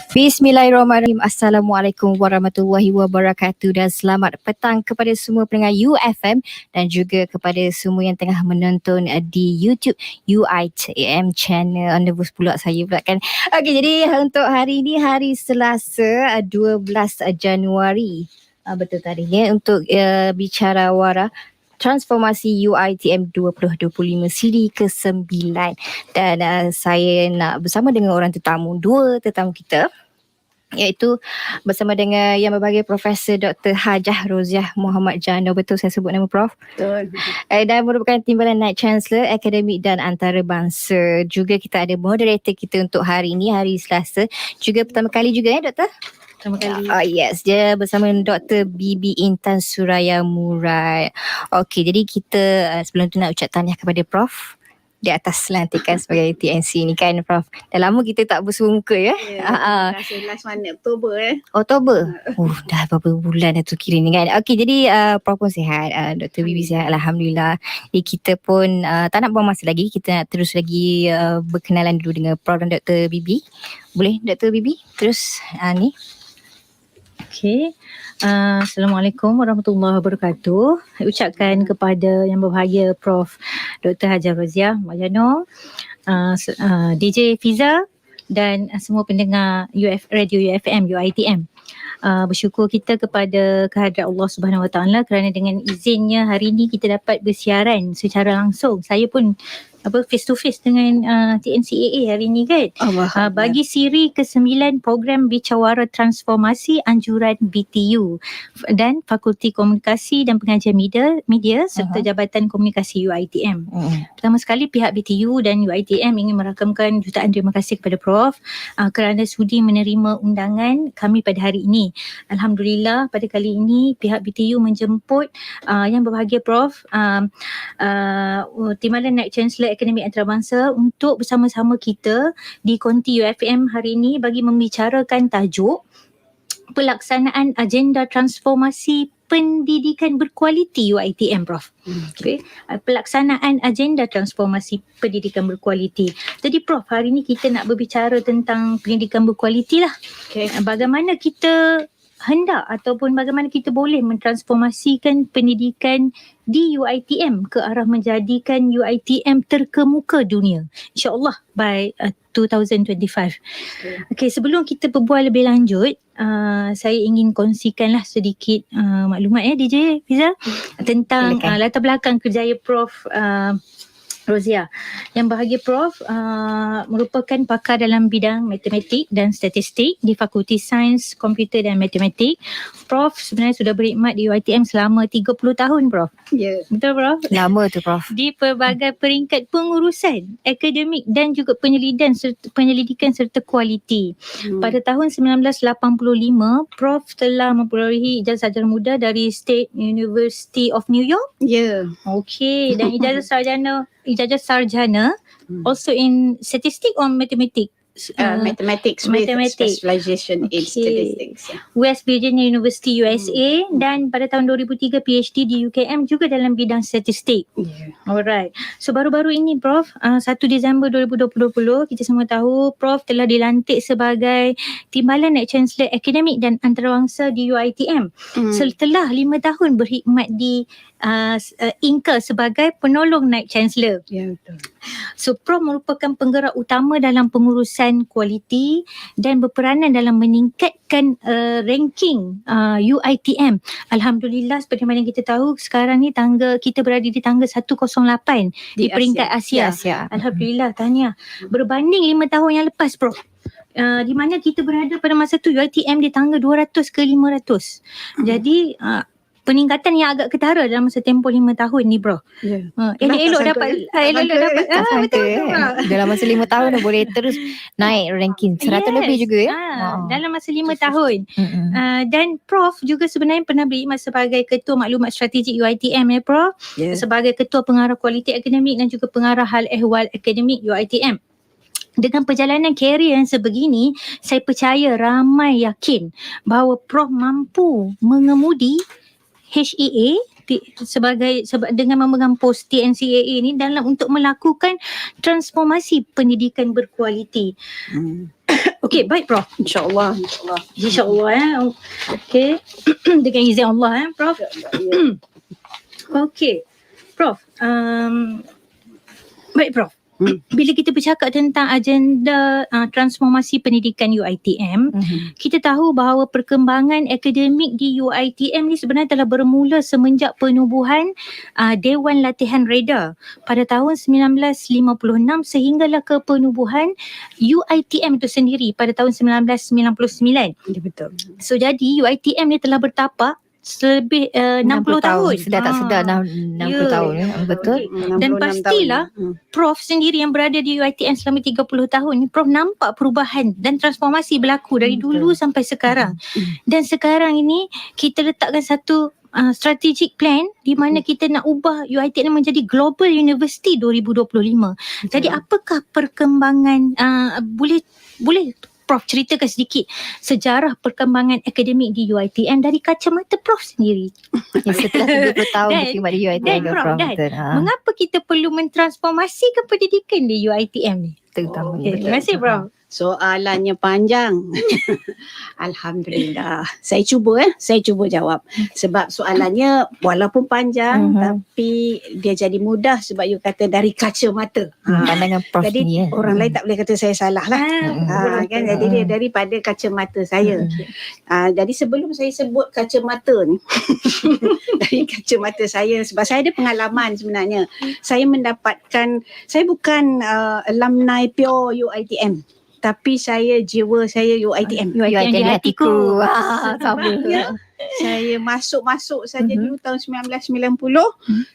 Bismillahirrahmanirrahim. Assalamualaikum warahmatullahi wabarakatuh dan selamat petang kepada semua pendengar UFM dan juga kepada semua yang tengah menonton di YouTube UITM channel. Nervous pula saya pula kan. Okey, jadi untuk hari ini hari Selasa 12 Januari. Betul tarikhnya untuk bicara wara Transformasi UITM 2025 siri ke-9 dan saya nak bersama dengan dua tetamu kita, iaitu bersama dengan yang berbahagia Profesor Dr. Hajah Roziah Muhammad Jano. Betul saya sebut nama Prof? Betul. Dan merupakan Timbalan Naib Chancellor Akademik dan Antarabangsa. Juga kita ada moderator kita untuk hari ini, hari Selasa. Juga pertama kali juga ya Doktor? Pertama kali. Yes, dia bersama Dr. Bibi Intan Suraya Murad. Okey, jadi kita sebelum tu nak ucap tahniah kepada Prof di atas lantikan sebagai TNC ni kan Prof. Dah lama kita tak bersua muka ya. Terima kasih. Last mana? Oktober Oktober. Dah berapa bulan dah tu kira ni kan. Okey, jadi Prof pun sihat, Dr. Bibi sihat, alhamdulillah. Jadi kita pun tak nak buang masa lagi, kita nak terus lagi berkenalan dulu dengan Prof dan Dr. Bibi. Boleh Dr. Bibi? Terus ni. Okey. Assalamualaikum warahmatullahi wabarakatuh. Saya ucapkan kepada yang berbahagia Prof. Dr. Hajah Roziah Muhammad Jano, DJ Fiza dan semua pendengar Radio UFM UITM. Bersyukur kita kepada kehadrat Allah Subhanahu Wa Taala kerana dengan izinnya hari ini kita dapat bersiaran secara langsung. Saya pun face to face dengan TNCAA hari ini kan. Bagi siri ke-9 program Bicara Transformasi Anjuran BTU dan Fakulti Komunikasi dan Pengajian Media serta Jabatan Komunikasi UITM. Pertama sekali pihak BTU dan UITM ingin merakamkan jutaan terima kasih kepada Prof kerana sudi menerima undangan kami pada hari ini. Alhamdulillah pada kali ini pihak BTU menjemput yang berbahagia Prof Timbalan Naib Chancellor Akademik Antarabangsa untuk bersama-sama kita di Konti UFM hari ini bagi membicarakan tajuk pelaksanaan agenda transformasi pendidikan berkualiti UITM Prof. Okay. Pelaksanaan agenda transformasi pendidikan berkualiti. Jadi Prof, hari ini kita nak berbicara tentang pendidikan berkualiti lah. Okay. Bagaimana kita hendak ataupun bagaimana kita boleh mentransformasikan pendidikan di UITM ke arah menjadikan UITM terkemuka dunia, InsyaAllah by 2025. Okay, sebelum kita berbual lebih lanjut, saya ingin kongsikanlah sedikit maklumat DJ Fiza tentang latar belakang kerjaya Prof Roziah. Yang bahagia Prof merupakan pakar dalam bidang matematik dan statistik di Fakulti Sains Komputer dan Matematik. Prof sebenarnya sudah berkhidmat di UITM selama 30 tahun Prof. Ya. Betul Prof? Lama tu Prof. Di pelbagai peringkat pengurusan akademik dan juga penyelidikan serta kualiti. Pada tahun 1985 Prof telah memperolehi ijazah sarjana muda dari State University of New York. Ya. Okey, dan ijazah sarjana also in statistic or mathematics? Mathematics with specialization in statistics. West Virginia University USA dan pada tahun 2003 PhD di UKM juga dalam bidang statistik. Alright. So baru-baru ini Prof, 1 Disember 2020 kita semua tahu Prof telah dilantik sebagai Timbalan Naib Chancellor Akademik dan Antarabangsa di UITM. Setelah 5 tahun berkhidmat di Inka sebagai penolong Naib Chancellor. Ya, betul. So Prof merupakan penggerak utama dalam pengurusan kualiti dan berperanan dalam meningkatkan ranking UITM. Alhamdulillah seperti mana kita tahu sekarang ni kita berada di tangga 108 di peringkat Asia. Alhamdulillah, tahniah. Berbanding 5 tahun yang lepas Prof. Di mana kita berada pada masa tu UITM di tangga 200 ke 500. Jadi peningkatan yang agak ketara dalam masa tempoh 5 tahun ni bro. Elok-elok dapat. Betul. Dalam masa 5 tahun dah boleh terus naik ranking 100 lebih juga ya. Dalam masa 5 tahun. Dan Prof juga sebenarnya pernah berkhidmat sebagai Ketua Maklumat Strategik UITM ya Prof. Sebagai Ketua Pengarah Kualiti Akademik dan juga Pengarah Hal Ehwal Akademik UITM. Dengan perjalanan karier yang sebegini, saya percaya ramai yakin bahawa Prof mampu mengemudi HEA dengan memegang pos TNCAA ni dalam untuk melakukan transformasi pendidikan berkualiti. Okey, baik Prof. InsyaAllah. InsyaAllah. Okey. Dengan izin Allah Prof. Okey. Prof, baik Prof. Bila kita bercakap tentang agenda transformasi pendidikan UiTM, kita tahu bahawa perkembangan akademik di UiTM ni sebenarnya telah bermula semenjak penubuhan Dewan Latihan Reda pada tahun 1956 sehinggalah ke penubuhan UiTM itu sendiri pada tahun 1999. Ya, betul. So jadi UiTM ni telah bertapak selebih 60 tahun. Sedar tak sedar 60 Ya. tahun. Betul. Dan 66 pastilah tahun. Prof sendiri yang berada di UiTM selama 30 tahun ni, Prof nampak perubahan dan transformasi berlaku dari dulu sampai sekarang. Dan sekarang ini kita letakkan satu strategic plan di mana kita nak ubah UiTM menjadi Global University 2025. Jadi apakah perkembangan boleh Prof ceritakan sedikit sejarah perkembangan akademik di UiTM dari kacamata Prof sendiri. Setelah 30 tahun Dan- berkhidmat di UiTM dan ke Prof, Prof. dan Betul. Mengapa kita perlu mentransformasikan pendidikan di UiTM ni? Terutamanya. Okay, terima kasih Prof. Soalannya panjang. Alhamdulillah. Saya cuba jawab. Sebab soalannya walaupun panjang tapi dia jadi mudah sebab you kata dari kacamata. Pandangan Prof Jadi ni. orang lain tak boleh kata saya salah lah. Kan? Jadi dia daripada kacamata saya. Jadi sebelum saya sebut kacamata ni, dari kacamata saya, sebab saya ada pengalaman sebenarnya. Saya mendapatkan, saya bukan alumni pure UiTM. Tapi jiwa saya UiTM. UiTM di hatiku. Sama. Ya. Saya masuk saja dulu tahun 1990.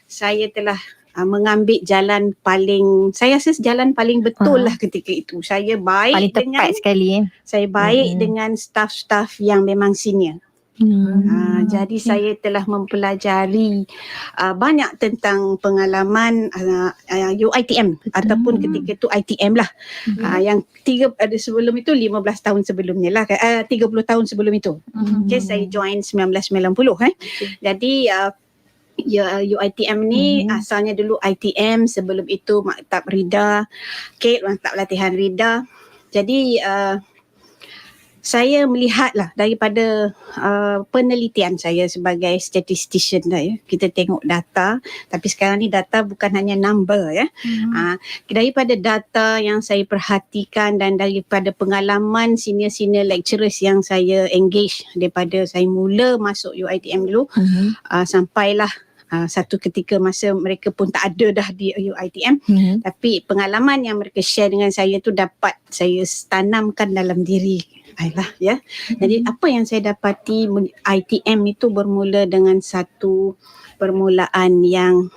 Saya telah mengambil jalan paling, saya rasa jalan paling betul lah ketika itu. Saya baik Paling tepat sekali. saya baik dengan staff-staff yang memang senior. Jadi saya telah mempelajari banyak tentang pengalaman UiTM ataupun ketika itu ITM lah. Yang sebelum itu 15 tahun sebelumnya lah, 30 tahun sebelum itu. Okay, saya join 1990 Jadi UiTM ni asalnya dulu ITM, sebelum itu Maktab Rida, Maktab Latihan Rida. Jadi saya melihatlah daripada penelitian saya sebagai statistician lah ya. Kita tengok data, tapi sekarang ni data bukan hanya number ya. Daripada data yang saya perhatikan dan daripada pengalaman senior-senior lecturers yang saya engage daripada saya mula masuk UiTM dulu sampailah satu ketika masa mereka pun tak ada dah di UiTM, tapi pengalaman yang mereka share dengan saya tu dapat saya tanamkan dalam diri lah ya. Jadi apa yang saya dapati, ITM itu bermula dengan satu permulaan yang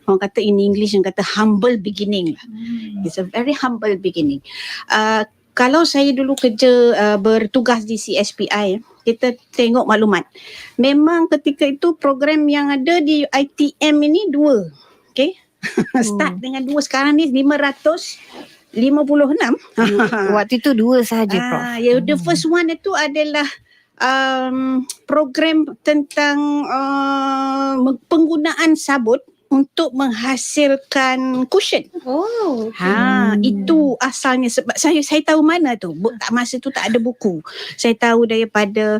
orang kata in English yang kata humble beginning lah. It's a very humble beginning. Kalau saya dulu kerja bertugas di CSPI, kita tengok maklumat. Memang ketika itu program yang ada di ITM ini 2. Okay? Start dengan 2, sekarang ni 556. Waktu itu 2 sahaja Prof. The first one itu adalah program tentang penggunaan sabut untuk menghasilkan cushion. Itu asalnya, sebab saya tahu mana tu. Masa tu tak ada buku. Saya tahu daripada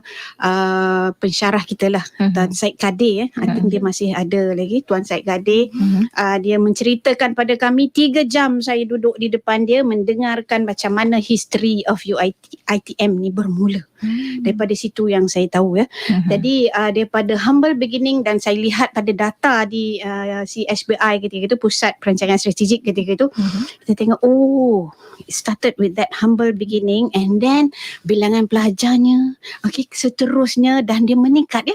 pensyarah kita lah, Tuan Syed Kadir. I think dia masih ada lagi, Tuan Syed Kadir. Dia menceritakan pada kami 3 jam saya duduk di depan dia mendengarkan macam mana history of ITM ni bermula. Daripada situ yang saya tahu ya. Jadi daripada humble beginning, dan saya lihat pada data di CSBI ketika itu, Pusat Perancangan Strategik ketika itu, kita tengok it started with that humble beginning, and then bilangan pelajarnya seterusnya, dan dia meningkat.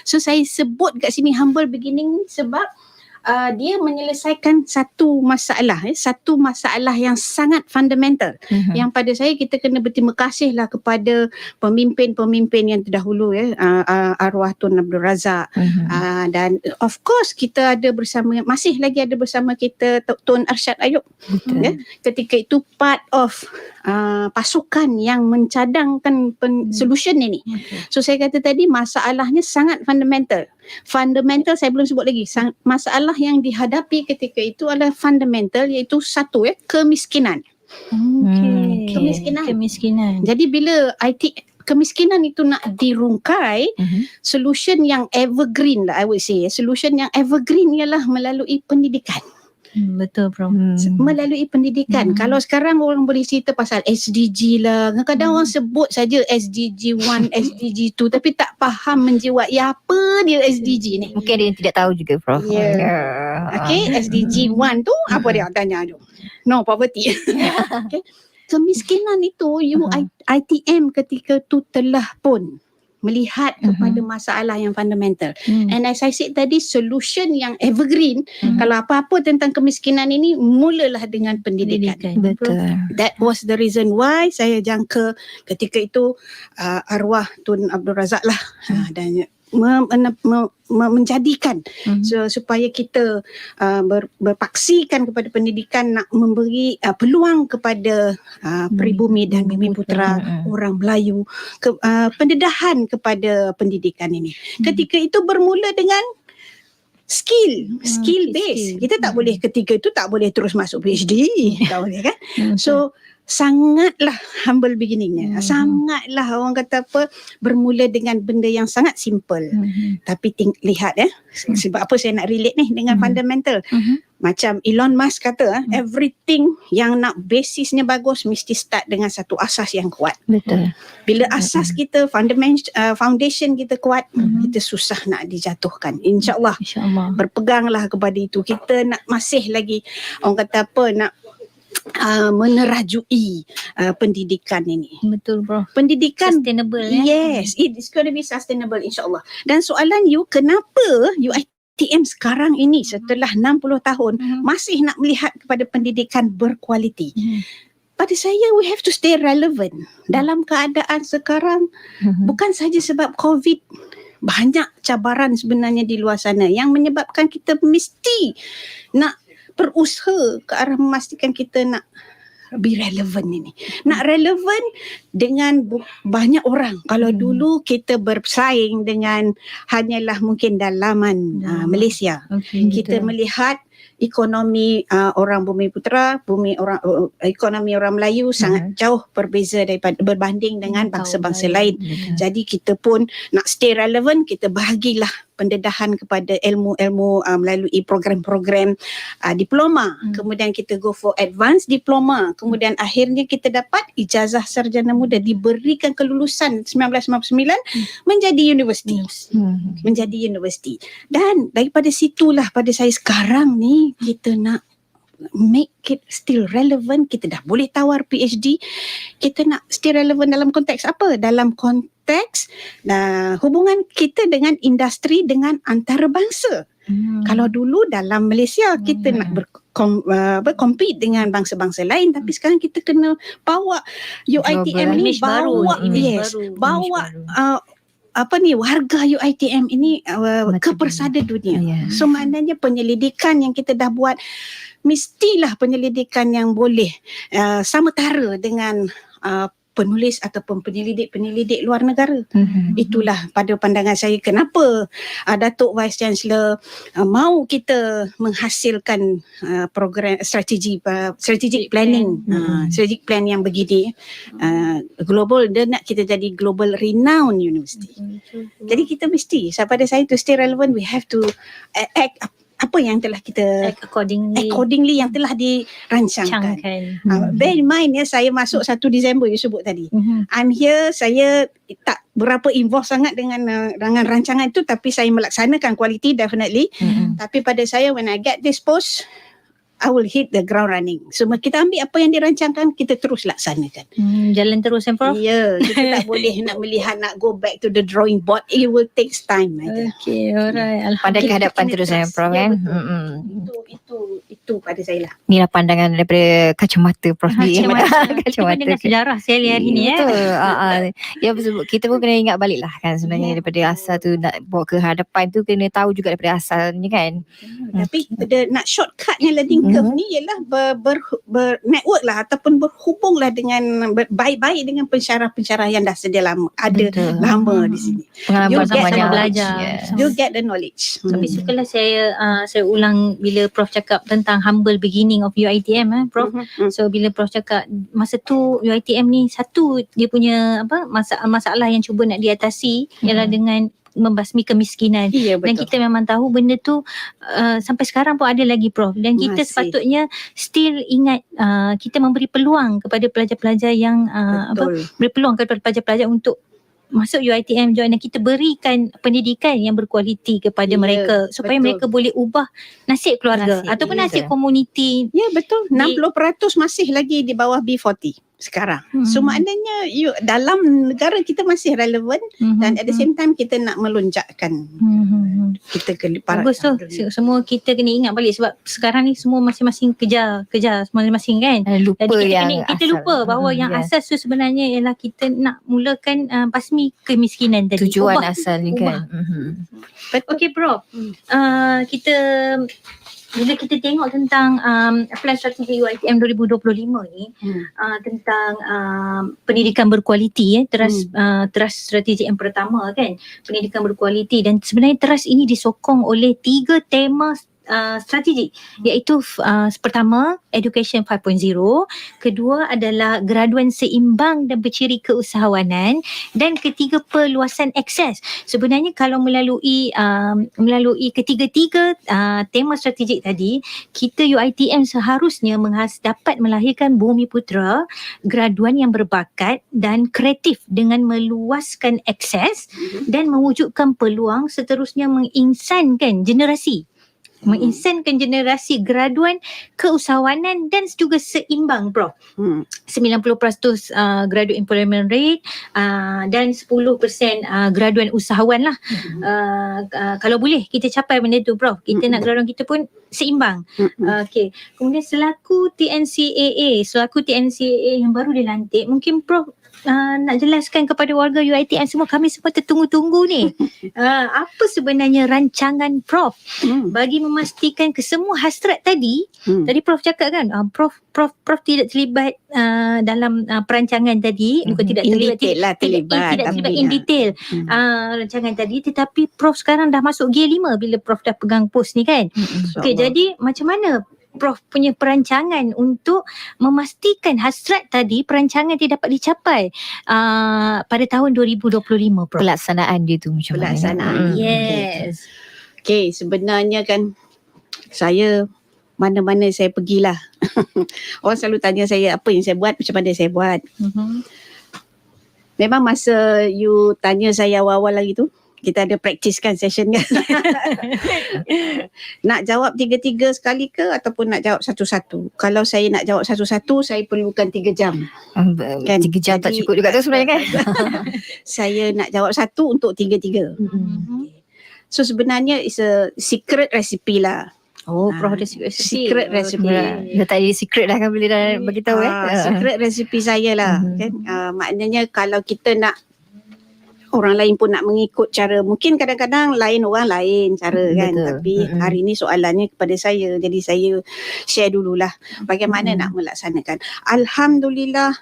So saya sebut kat sini humble beginning sebab dia menyelesaikan satu masalah yang sangat fundamental, yang pada saya kita kena berterima kasih lah kepada pemimpin-pemimpin yang terdahulu arwah Tun Abdul Razak, dan of course kita masih lagi ada bersama kita Tun Arsyad Ayub ya. Ketika itu part of pasukan yang mencadangkan solution ini. So saya kata tadi masalahnya sangat fundamental. Saya belum sebut lagi. Masalah yang dihadapi ketika itu adalah fundamental, iaitu satu kemiskinan. Okay. Kemiskinan. Jadi bila kemiskinan itu nak dirungkai, solution yang evergreen lah, I would say. Solution yang evergreen ialah melalui pendidikan. Betul, Prof. Melalui pendidikan. Kalau sekarang orang boleh cerita pasal SDG lah. Kadang-kadang orang sebut saja SDG 1, SDG 2 tapi tak faham menjiwai apa dia SDG ni. Mungkin ada yang tidak tahu juga, Prof. Okay, SDG 1 tu apa dia tanya tu? No poverty. Okay. Kemiskinan itu ITM ketika tu telah pun melihat kepada masalah yang fundamental. And as I said tadi, solution yang evergreen, kalau apa-apa tentang kemiskinan ini, mulalah dengan pendidikan. Betul. That was the reason why saya jangka ketika itu arwah Tun Abdul Razak lah dan menjadikan supaya kita berpaksikan kepada pendidikan, nak memberi peluang kepada pribumi dan bumi putera orang Melayu, pendedahan kepada pendidikan ini. Ketika itu bermula dengan skill base. Kita tak boleh ketika itu tak boleh terus masuk PhD, tak boleh kan? So sangatlah humble beginningnya. Sangatlah orang kata apa, bermula dengan benda yang sangat simple. Tapi lihat sebab apa saya nak relate ni dengan fundamental. Macam Elon Musk kata, everything yang nak basisnya bagus mesti start dengan satu asas yang kuat. Betul. Bila asas kita, foundation kita kuat, kita susah nak dijatuhkan. InsyaAllah. Berpeganglah kepada itu. Kita nak masih lagi, orang kata apa, nak menerajui pendidikan ini. Betul, bro. Pendidikan sustainable. Yes, it's going to be sustainable insyaAllah. Dan soalan you, kenapa UiTM sekarang ini setelah 60 tahun masih nak melihat kepada pendidikan berkualiti? Pada saya, we have to stay relevant dalam keadaan sekarang. Bukan saja sebab COVID, banyak cabaran sebenarnya di luar sana yang menyebabkan kita mesti nak berusaha ke arah memastikan kita nak be relevant ini. Nak relevant dengan banyak orang. Kalau dulu kita bersaing dengan hanyalah mungkin dalaman Malaysia. Kita melihat ekonomi orang bumi putera, ekonomi orang Melayu sangat jauh berbeza daripada berbanding dengan bangsa-bangsa lain. Jadi kita pun nak stay relevant, kita bahagilah pendedahan kepada ilmu-ilmu melalui program-program diploma. Kemudian kita go for advanced diploma. Kemudian akhirnya kita dapat ijazah sarjana muda, diberikan kelulusan 1999 menjadi universiti. Menjadi universiti. Dan daripada situlah pada saya sekarang ni kita nak make it still relevant. Kita dah boleh tawar PhD. Kita nak still relevant dalam konteks apa? Dalam konteks hubungan kita dengan industri, dengan antarabangsa. Kalau dulu dalam Malaysia kita nak berkompet dengan bangsa-bangsa lain, tapi sekarang kita kena bawa UiTM ni, bawa warga UiTM ini ke persada dunia. So maknanya penyelidikan yang kita dah buat mestilah penyelidikan yang boleh sama tara dengan penulis ataupun penyelidik luar negara. Itulah pada pandangan saya kenapa Datuk Vice Chancellor mahu kita menghasilkan program strategic planning, strategic plan yang begini global. Dia nak kita jadi global renowned university. Jadi kita mesti, pada saya to stay relevant, we have to act apa yang telah kita accordingly yang telah dirancangkan. Bear in mind saya masuk 1 Disember you sebut tadi. I'm here, saya tak berapa involved sangat dengan rancangan itu, tapi saya melaksanakan quality definitely. Tapi pada saya when I get this post, I will hit the ground running. So kita ambil apa yang dirancangkan, kita terus laksanakan. Jalan terus Prof. Ya, kita tak boleh nak melihat, nak go back to the drawing board. It will take time. Okay, alright. Pandang ke hadapan terus Prof kan. Itu pada saya lah. Inilah pandangan daripada kacamata Prof. Kacamata dengan sejarah sekali hari ni. Betul. Ya, kita pun kena ingat balik lah kan sebenarnya daripada asal tu, nak bawa ke hadapan tu kena tahu juga daripada asalnya kan. Tapi nak shortcutnya learning curve ni ialah ber-network lah ataupun berhubunglah dengan baik-baik dengan pensyarah-pensyarah yang dah sedia lama lama di sini. Pengalaman banyak belajar. You get the knowledge. Tapi sukalah saya ulang bila Prof cakap tentang tentang humble beginning of UiTM Prof. So bila Prof cakap masa tu UiTM ni satu dia punya masalah yang cuba nak diatasi ialah dengan membasmi kemiskinan. Ya, Dan betul. kita memang tahu benda tu sampai sekarang pun ada lagi Prof. Dan kita Masih. sepatutnya still ingat kita memberi peluang kepada pelajar-pelajar yang Betul. beri peluang kepada pelajar-pelajar untuk masuk UiTM join, dan kita berikan pendidikan yang berkualiti kepada Ya, mereka supaya betul. mereka boleh ubah nasib keluarga Nasib, ataupun ya. nasib komuniti. Ya, betul. 60% masih lagi di bawah B40 sekarang. So maknanya dalam negara kita masih relevan dan at the same time kita nak melonjakkan kita ke para Bagus tu. Semua kita kena ingat balik sebab sekarang ni semua masing-masing kejar masing-masing kan. Lupa Jadi yang kita asal. lupa bahawa yang Ya. asas tu sebenarnya ialah kita nak mulakan basmi kemiskinan tadi. Tujuan Ubah. asal ni kan. Okey Prof. Kita bila kita tengok tentang plan strategi UiTM 2025 ni tentang pendidikan berkualiti teras strategi yang pertama kan, pendidikan berkualiti, dan sebenarnya teras ini disokong oleh 3 tema strategi, iaitu pertama Education 5.0, kedua adalah graduan seimbang dan berciri keusahawanan, dan ketiga perluasan akses. Sebenarnya kalau melalui ketiga-tiga tema strategik tadi, kita UiTM seharusnya dapat melahirkan bumi putera graduan yang berbakat dan kreatif dengan meluaskan akses dan mewujudkan peluang, seterusnya menginsankan generasi graduan keusahawanan dan juga seimbang Prof. 90% graduate employment rate dan 10% graduan usahawan lah. Kalau boleh kita capai benda tu Prof. Kita nak graduan kita pun seimbang. Okay. Kemudian selaku TNCAA yang baru dilantik, mungkin Prof nak jelaskan kepada warga UiTM semua, kami semua tertunggu-tunggu ni. Apa sebenarnya rancangan Prof bagi memastikan kesemua hasrat tadi. Tadi Prof cakap kan, Prof tidak terlibat dalam perancangan tadi, bukan tidak terlibat in detail rancangan tadi, tetapi Prof sekarang dah masuk gear 5 bila Prof dah pegang pos ni kan. Okey, jadi macam mana Prof punya perancangan untuk memastikan hasrat tadi, perancangan dia dapat dicapai pada tahun 2025 Prof? Pelaksanaan dia tu macam mana? Pelaksanaan. Yes. Okay, sebenarnya kan saya mana-mana saya pergilah. Orang selalu tanya saya apa yang saya buat, macam mana saya buat. Memang masa you tanya saya awal-awal lagi tu, kita ada practice kan session kan. Nak jawab 3-3 sekali ke ataupun nak jawab satu-satu? Kalau saya nak jawab satu-satu, saya perlukan 3 jam. Kan? 3 jam tak cukup juga tu sebenarnya kan. Saya nak jawab satu untuk 3-3. So sebenarnya it's a secret recipe lah. Oh, Prof ada secret recipe. Dah tak ada secret dah kan, boleh dah bagi tahu Secret recipe saya lah. Kan? Maknanya kalau kita nak orang lain pun nak mengikut cara, mungkin kadang-kadang lain orang lain cara kan. Betul. Tapi hari ni soalannya kepada saya, jadi saya share dululah bagaimana nak melaksanakan. Alhamdulillah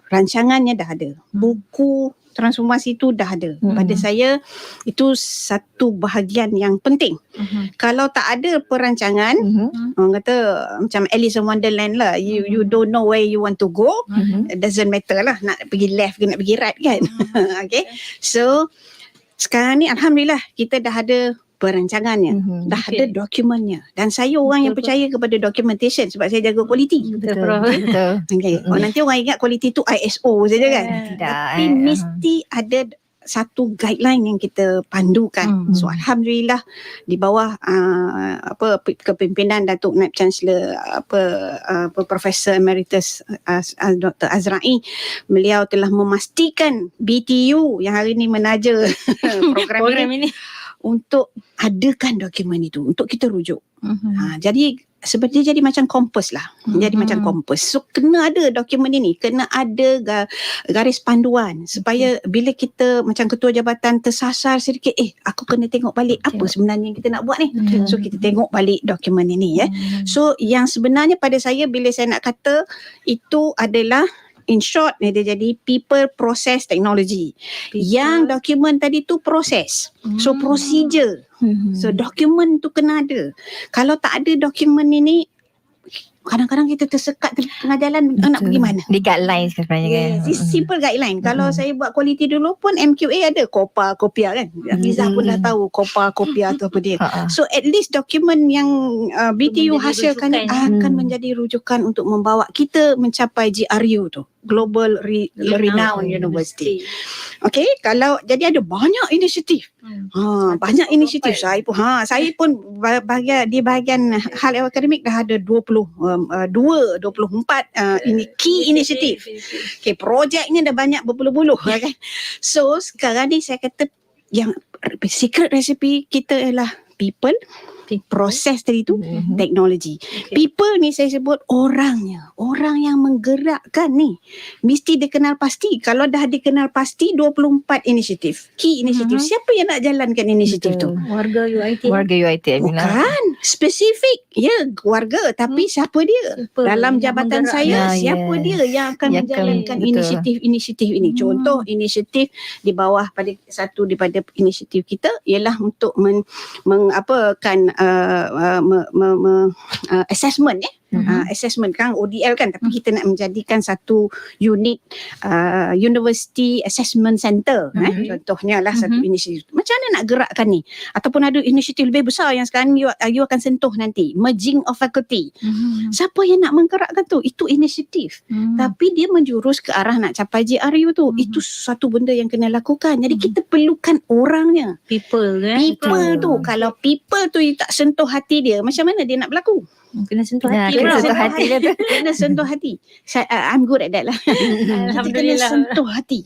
rancangannya dah ada, buku transformasi tu dah ada. Pada saya itu satu bahagian yang penting. Kalau tak ada perancangan, orang kata macam Alice in Wonderland lah, you don't know where you want to go, it doesn't matter lah nak pergi left ke nak pergi right kan. Okay, so sekarang ni Alhamdulillah kita dah ada perancangannya, dah ada dokumennya, dan saya orang yang percaya kepada documentation sebab saya jaga kualiti. Betul. Okay. Nanti orang ingat kualiti tu ISO saja kan. Tidak. Tapi mesti ada satu guideline yang kita pandukan. So Alhamdulillah di bawah kepimpinan Datuk Naib Chancellor Profesor Emeritus Dr. Azrai, beliau telah memastikan BTU yang hari ini menaja program ini untuk adakan dokumen itu untuk kita rujuk. Jadi sebenarnya jadi macam kompas lah. Jadi macam kompas. So kena ada dokumen ini, kena ada garis panduan supaya bila kita macam ketua jabatan tersasar sedikit, aku kena tengok balik apa sebenarnya yang kita nak buat ni. So kita tengok balik dokumen ini ya. So yang sebenarnya pada saya bila saya nak kata itu adalah, in short dia jadi people, process, technology. Yang dokumen tadi tu proses. So procedure. So dokumen tu kena ada. Kalau tak ada dokumen ini, kadang-kadang kita tersekat tengah jalan nak pergi mana. Di guidelines kan sebenarnya kan. Yes, it's simple guideline. Kalau saya buat quality dulu pun MQA ada Copa, Kopia kan. Fiza pun dah tahu Copa, Kopia tu apa dia. So at least dokumen yang BTU Menjadi hasilkan ni rujukan. akan menjadi rujukan untuk membawa kita mencapai GRU tu, Global Renowned University. Okay, kalau jadi ada banyak inisiatif. Banyak inisiatif. Saya pun di bahagian hal akademik dah ada 24 ini key inisiatif. Okay, projeknya dah banyak berpuluh-puluh kan. So sekarang ni saya kata yang secret recipe kita ialah people, proses tadi tu, teknologi. People ni saya sebut orangnya, orang yang menggerakkan ni mesti dikenal pasti. Kalau dah dikenal pasti 24 inisiatif, key inisiatif, siapa yang nak jalankan inisiatif tu? Warga UiT. Warga UiT Bukan spesifik, ya warga, tapi siapa dia? Dalam jabatan saya, siapa dia yang akan menjalankan inisiatif-inisiatif ini? Contoh inisiatif di bawah pada satu daripada inisiatif kita ialah untuk assessment assessment kan ODL kan, tapi kita nak menjadikan satu unit University Assessment Center contohnya lah satu inisiatif. Macam mana nak gerakkan ni? Ataupun ada inisiatif lebih besar yang sekarang you akan sentuh nanti, merging of faculty. Siapa yang nak menggerakkan tu? Itu inisiatif. Tapi dia menjurus ke arah nak capai GRU tu. Itu satu benda yang kena lakukan. Jadi kita perlukan orangnya. People kan. People tu, kalau people tu you tak sentuh hati dia, macam mana dia nak berlaku? Kena sentuh hati. Kena sentuh hati dia tu. Kena sentuh hati. I'm good at that lah. Kita kena sentuh hati.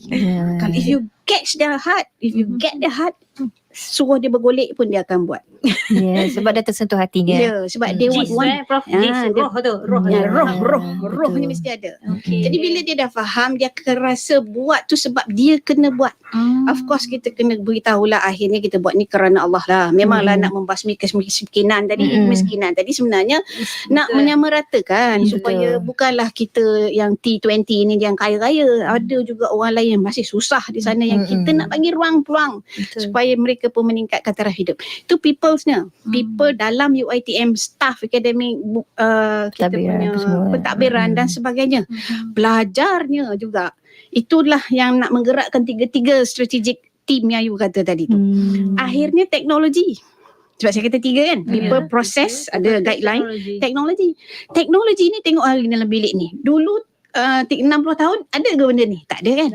Kalau if you catch their heart, if you get their heart, suruh dia bergolek pun dia akan buat. Sebab dia tersentuh hatinya. Sebab dia want Prof. Roh tu. Roh ni mesti ada. Jadi bila dia dah faham, dia akan rasa buat tu sebab dia kena buat. Of course kita kena beritahulah akhirnya kita buat ni kerana Allah lah. Memanglah nak membasmi kemiskinan tadi sebenarnya nak menyamaratakan supaya bukanlah kita yang T20 ni yang kaya-kaya. Ada juga orang lain yang masih susah di sana yang kita nak bagi ruang peluang supaya mereka pun meningkatkan taraf hidup. Itu people's-nya. People dalam UiTM, staff akademik, kita punya pentadbiran dan sebagainya. Belajarnya juga. Itulah yang nak menggerakkan tiga-tiga strategic team yang you kata tadi tu. Akhirnya teknologi. Sebab saya kata tiga kan. People, proses, ada guideline. Teknologi ni tengok hari dalam bilik ni. Dulu 60 tahun ada ke benda ni? Tak ada kan?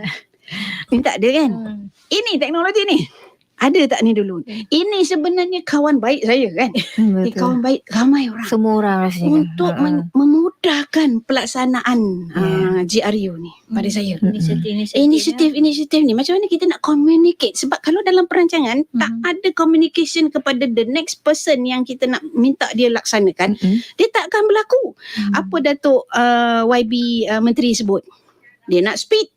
Ni tak ada kan? Ini teknologi ni. Ada tak ni dulu? Ini sebenarnya kawan baik saya kan. Kawan baik ramai orang. Semua orang rasanya. Untuk memudahkan pelaksanaan GRU ni pada saya. Inisiatif ni macam mana kita nak communicate? Sebab kalau dalam perancangan tak ada communication kepada the next person yang kita nak minta dia laksanakan, dia tak akan berlaku. Apa Datuk YB Menteri sebut? Dia nak speed.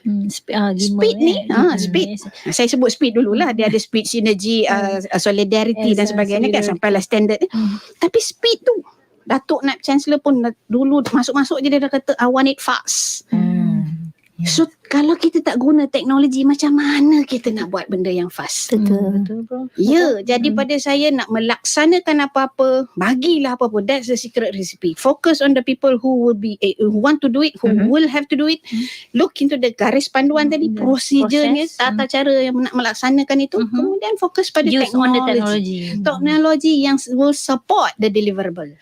Speed ni speed. Saya sebut speed dululah. Dia ada speed, sinergi, solidarity dan sebagainya kan, sampailah standard. Tapi speed tu Datuk Naib Chancellor pun dulu masuk-masuk je dia dah kata I want it fast. So kalau kita tak guna teknologi, macam mana kita nak buat benda yang fast? Betul bro. Jadi pada saya nak melaksanakan apa-apa, bagilah apa-apa. That's the secret recipe. Focus on the people who will be who want to do it, who will have to do it. Look into the garis panduan tadi, prosedurnya, tata cara yang nak melaksanakan itu. Kemudian fokus pada teknologi. Teknologi yang will support the deliverable,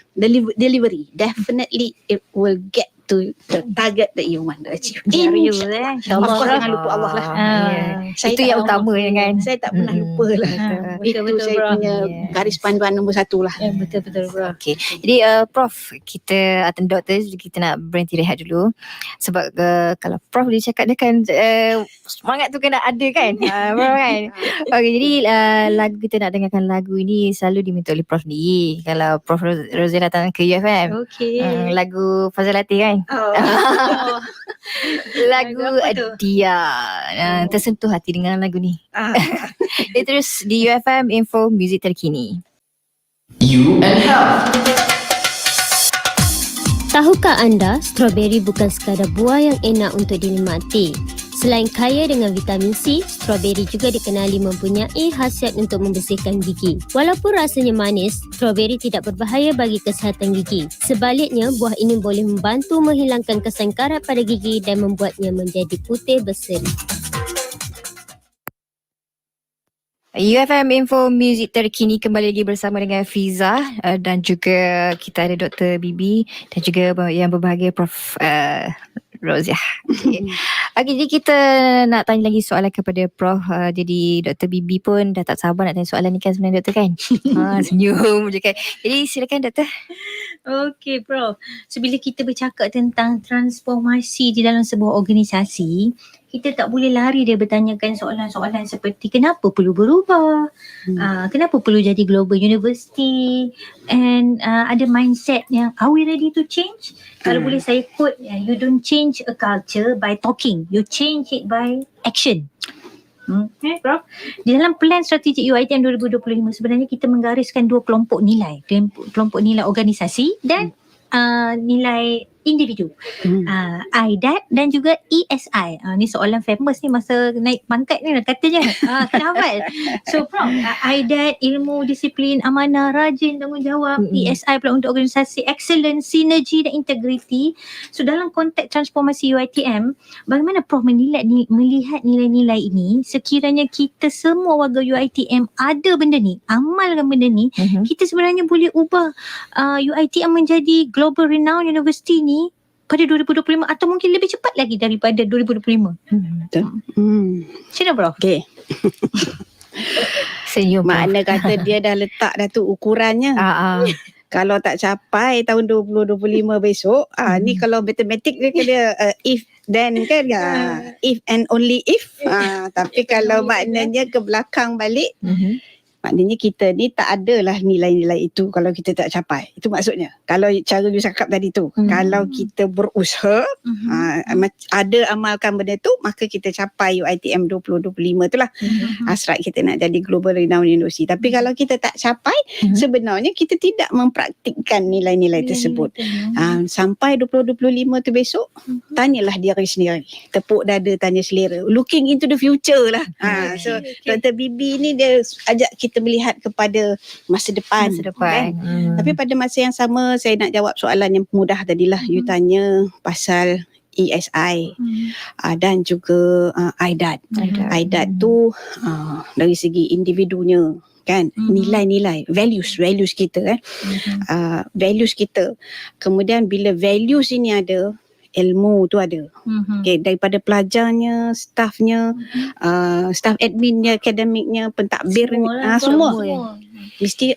delivery. Definitely it will get to the target that you want to achieve. InsyaAllah. Of course jangan lupa Allah lah. Itu yang utama kan. Saya tak pernah lupa lah. Itu saya punya garis panduan nombor 1 lah. Betul bro. Okay. Jadi Prof, kita atau Doktor, kita nak berhenti rehat dulu. Sebab kalau Prof dia cakap dia kan semangat tu kena ada kan. Bro kan. Okay, jadi lagu kita nak dengarkan lagu ini selalu diminta oleh Prof ni. Kalau Prof Rozelle datang ke UFM. Okay. Lagu Fazalati kan. Lagu Dia. Tersentuh hati dengan lagu ni. Dia terus di UFM Info Muzik Terkini. You and Health. Tahukah anda, strawberry bukan sekadar buah yang enak untuk dinikmati. Selain kaya dengan vitamin C, strawberry juga dikenali mempunyai khasiat untuk membersihkan gigi. Walaupun rasanya manis, strawberry tidak berbahaya bagi kesihatan gigi. Sebaliknya, buah ini boleh membantu menghilangkan kesan karat pada gigi dan membuatnya menjadi putih berseri. UFM Info Muzik terkini kembali lagi bersama dengan Fiza dan juga kita ada Dr. Bibi dan juga yang berbahagia Prof. Roziah. Okay. Jadi kita nak tanya lagi soalan kepada Prof. Jadi Dr. Bibi pun dah tak sabar nak tanya soalan ni kan sebenarnya Doktor kan? Senyum je kan. Jadi silakan Doktor. Okey, Prof. So, bila kita bercakap tentang transformasi di dalam sebuah organisasi, kita tak boleh lari dia bertanyakan soalan-soalan seperti kenapa perlu berubah, kenapa perlu jadi global university, and ada mindset yang are we ready to change? Kalau boleh saya quote, you don't change a culture by talking, you change it by action. Okay, Prof. Di dalam plan strategik UiTM 2025 sebenarnya kita menggariskan dua kelompok nilai. Kelompok nilai organisasi dan nilai individu. IDAT dan juga ESI. Ni soalan famous ni masa naik pangkat ni katanya. Kena hafal. So Prof, IDAT ilmu, disiplin, amanah, rajin, tanggungjawab. ESI pula untuk organisasi, excellence, sinergi dan integriti. So dalam konteks transformasi UiTM, bagaimana Prof melihat nilai-nilai ini sekiranya kita semua warga UiTM ada benda ni, amalkan benda ni, kita sebenarnya boleh ubah UiTM menjadi global renowned university ni pada 2025 atau mungkin lebih cepat lagi daripada 2025. Betul. Sila Prof. Okey. Senyum. Makna kata dia dah letak dah tu ukurannya. Kalau tak capai tahun 2025 besok, ni kalau matematik dia kena if then kan, if and only if. Tapi kalau maknanya ke belakang balik, maknanya kita ni tak adalah nilai-nilai itu kalau kita tak capai. Itu maksudnya. Kalau cara you cakap tadi tu, kalau kita berusaha, ada amalkan benda tu, maka kita capai UiTM 2025 tu lah. Hasrat kita nak jadi global renowned university. Tapi kalau kita tak capai, sebenarnya kita tidak mempraktikkan nilai-nilai tersebut. Sampai 2025 tu besok, tanyalah diri sendiri. Tepuk dada, tanya selera. Looking into the future lah. So Dr. Bibi ni dia ajak kita melihat kepada masa depan. Kan? Tapi pada masa yang sama saya nak jawab soalan yang mudah tadilah. You tanya pasal ESI dan juga IDAT. IDAT tu dari segi individunya kan, nilai-nilai, values kita kan, values kita. Kemudian bila values ini ada, ilmu tu ada. Okay, daripada pelajarnya, staffnya, staff adminnya, akademiknya, pentadbirnya, semua. Mesti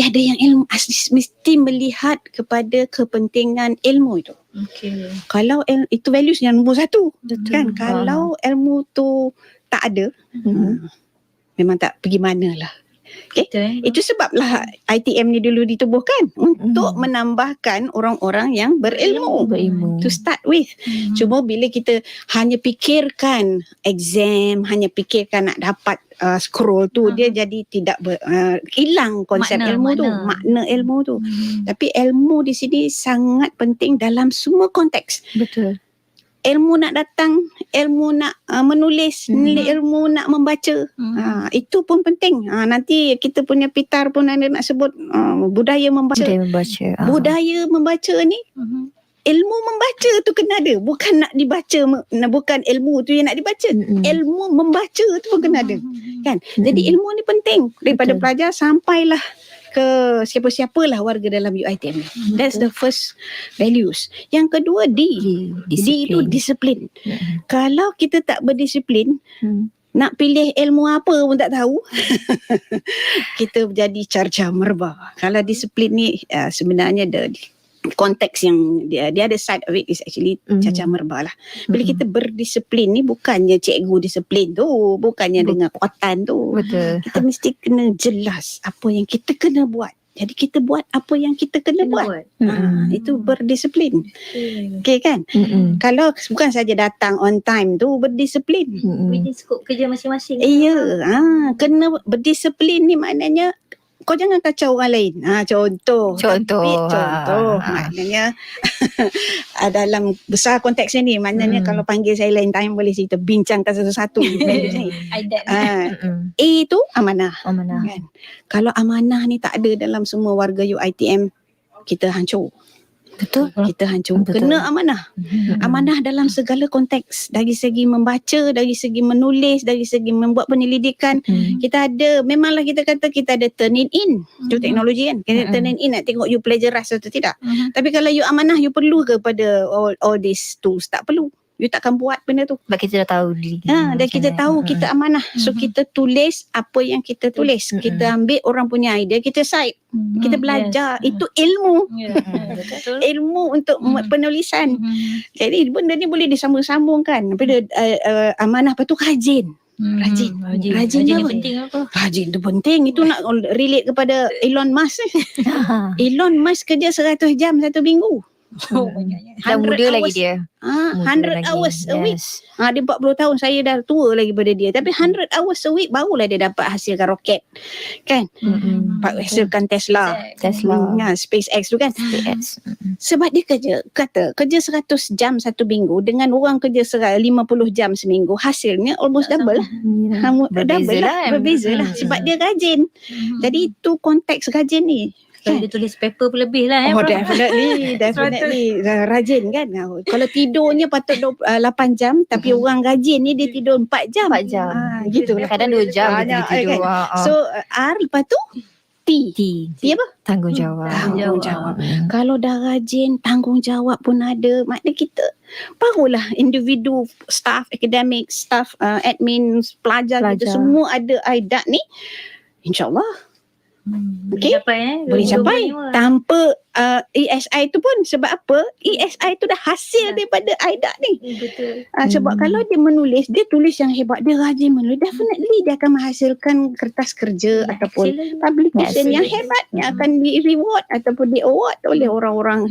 ada yang ilmu, mesti melihat kepada kepentingan ilmu itu. Kalau itu values yang nombor satu. Kan? Kalau ilmu tu tak ada, memang tak pergi mana lah. Okay. Itu sebablah ITM ni dulu ditubuhkan untuk menambahkan orang-orang yang berilmu. To start with. Cuma bila kita hanya fikirkan exam, hanya fikirkan nak dapat scroll tu, dia jadi tidak hilang konsep makna ilmu tu. Tapi ilmu di sini sangat penting dalam semua konteks. Betul. Ilmu nak datang, ilmu nak menulis, ilmu nak membaca. Itu pun penting. Nanti kita punya pitar pun ada nak sebut budaya membaca. Budaya membaca ni, ilmu membaca tu kena ada. Bukan nak dibaca, bukan ilmu tu yang nak dibaca. Ilmu membaca tu pun kena ada. Kan? Jadi ilmu ni penting. Daripada pelajar sampailah ke siapa-siapalah warga dalam UiTM. That's the first values. Yang kedua D. D itu disiplin. Kalau kita tak berdisiplin, nak pilih ilmu apa pun tak tahu, kita jadi carca merba. Kalau disiplin ni sebenarnya konteks yang dia ada side of it is actually caca merba lah. Bila kita berdisiplin ni bukannya cikgu disiplin tu, bukannya dengan kekuatan tu. Betul. Kita mesti kena jelas apa yang kita kena buat. Jadi kita buat apa yang kita kena buat. Itu berdisiplin. Okay kan? Kalau bukan saja datang on time tu berdisiplin. Within scope kerja masing-masing. Iya. Kena berdisiplin ni maknanya kau jangan kacau orang lain. Contoh. Contoh. Contoh. Maknanya dalam besar konteks ni, maknanya kalau panggil saya lain time boleh kita bincangkan satu-satu. A tu amanah. Kan? Kalau amanah ni tak ada dalam semua warga UiTM, kita hancur. Betul. Kita hancur. Betul. Kena amanah. Amanah dalam segala konteks. Dari segi membaca, dari segi menulis, dari segi membuat penyelidikan. Kita ada, memanglah kita kata kita ada turn in. Itu teknologi kan. Kita turn in nak tengok you plagiarize atau tidak. Tapi kalau you amanah, you perlu ke pada all these tools? Tak perlu. You takkan buat benda tu. Sebab kita dah tahu diri. Dan kita tahu kita amanah. So kita tulis apa yang kita tulis. Kita ambil orang punya idea, kita cite. Kita belajar. Itu ilmu. Ilmu untuk penulisan. Jadi benda ni boleh disambung-sambungkan. Amanah, lepas tu rajin. Rajin dia apa? penting apa? Rajin tu penting. Itu nak relate kepada Elon Musk ni. Elon Musk kerja 100 jam satu minggu. Dah muda lagi dia. 100 hours a week. Dia 40 tahun, saya dah tua lagi pada dia. Tapi 100 hours a week barulah dia dapat hasilkan roket. Kan? Hasilkan Tesla. SpaceX tu kan. Sebab dia kerja 100 jam satu minggu dengan orang kerja 50 jam seminggu. Hasilnya almost double. Berbeza lah. Sebab dia rajin. Jadi itu konteks rajin ni. Kalau dia tulis paper pun lebih lah. Definitely. Rajin kan. Kalau tidurnya patut 8 jam, tapi orang rajin ni dia tidur 4 jam. 4 jam. Gitu. Kadang 2 jam dia tidur. So R, lepas tu T. T apa? Tanggungjawab. Kalau dah rajin, tanggungjawab pun ada. Maknanya kita barulah individu, staff akademik, staff admin, pelajar kita semua ada IDAT ni. InsyaAllah. Okay. Boleh capai tanpa ESI tu pun. Sebab apa? ESI tu dah hasil daripada IDAT ni. Betul. Sebab kalau dia menulis, dia tulis yang hebat, dia rajin menulis, definitely dia akan menghasilkan kertas kerja ataupun publication yang hebat yang akan di reward ataupun di award oleh orang-orang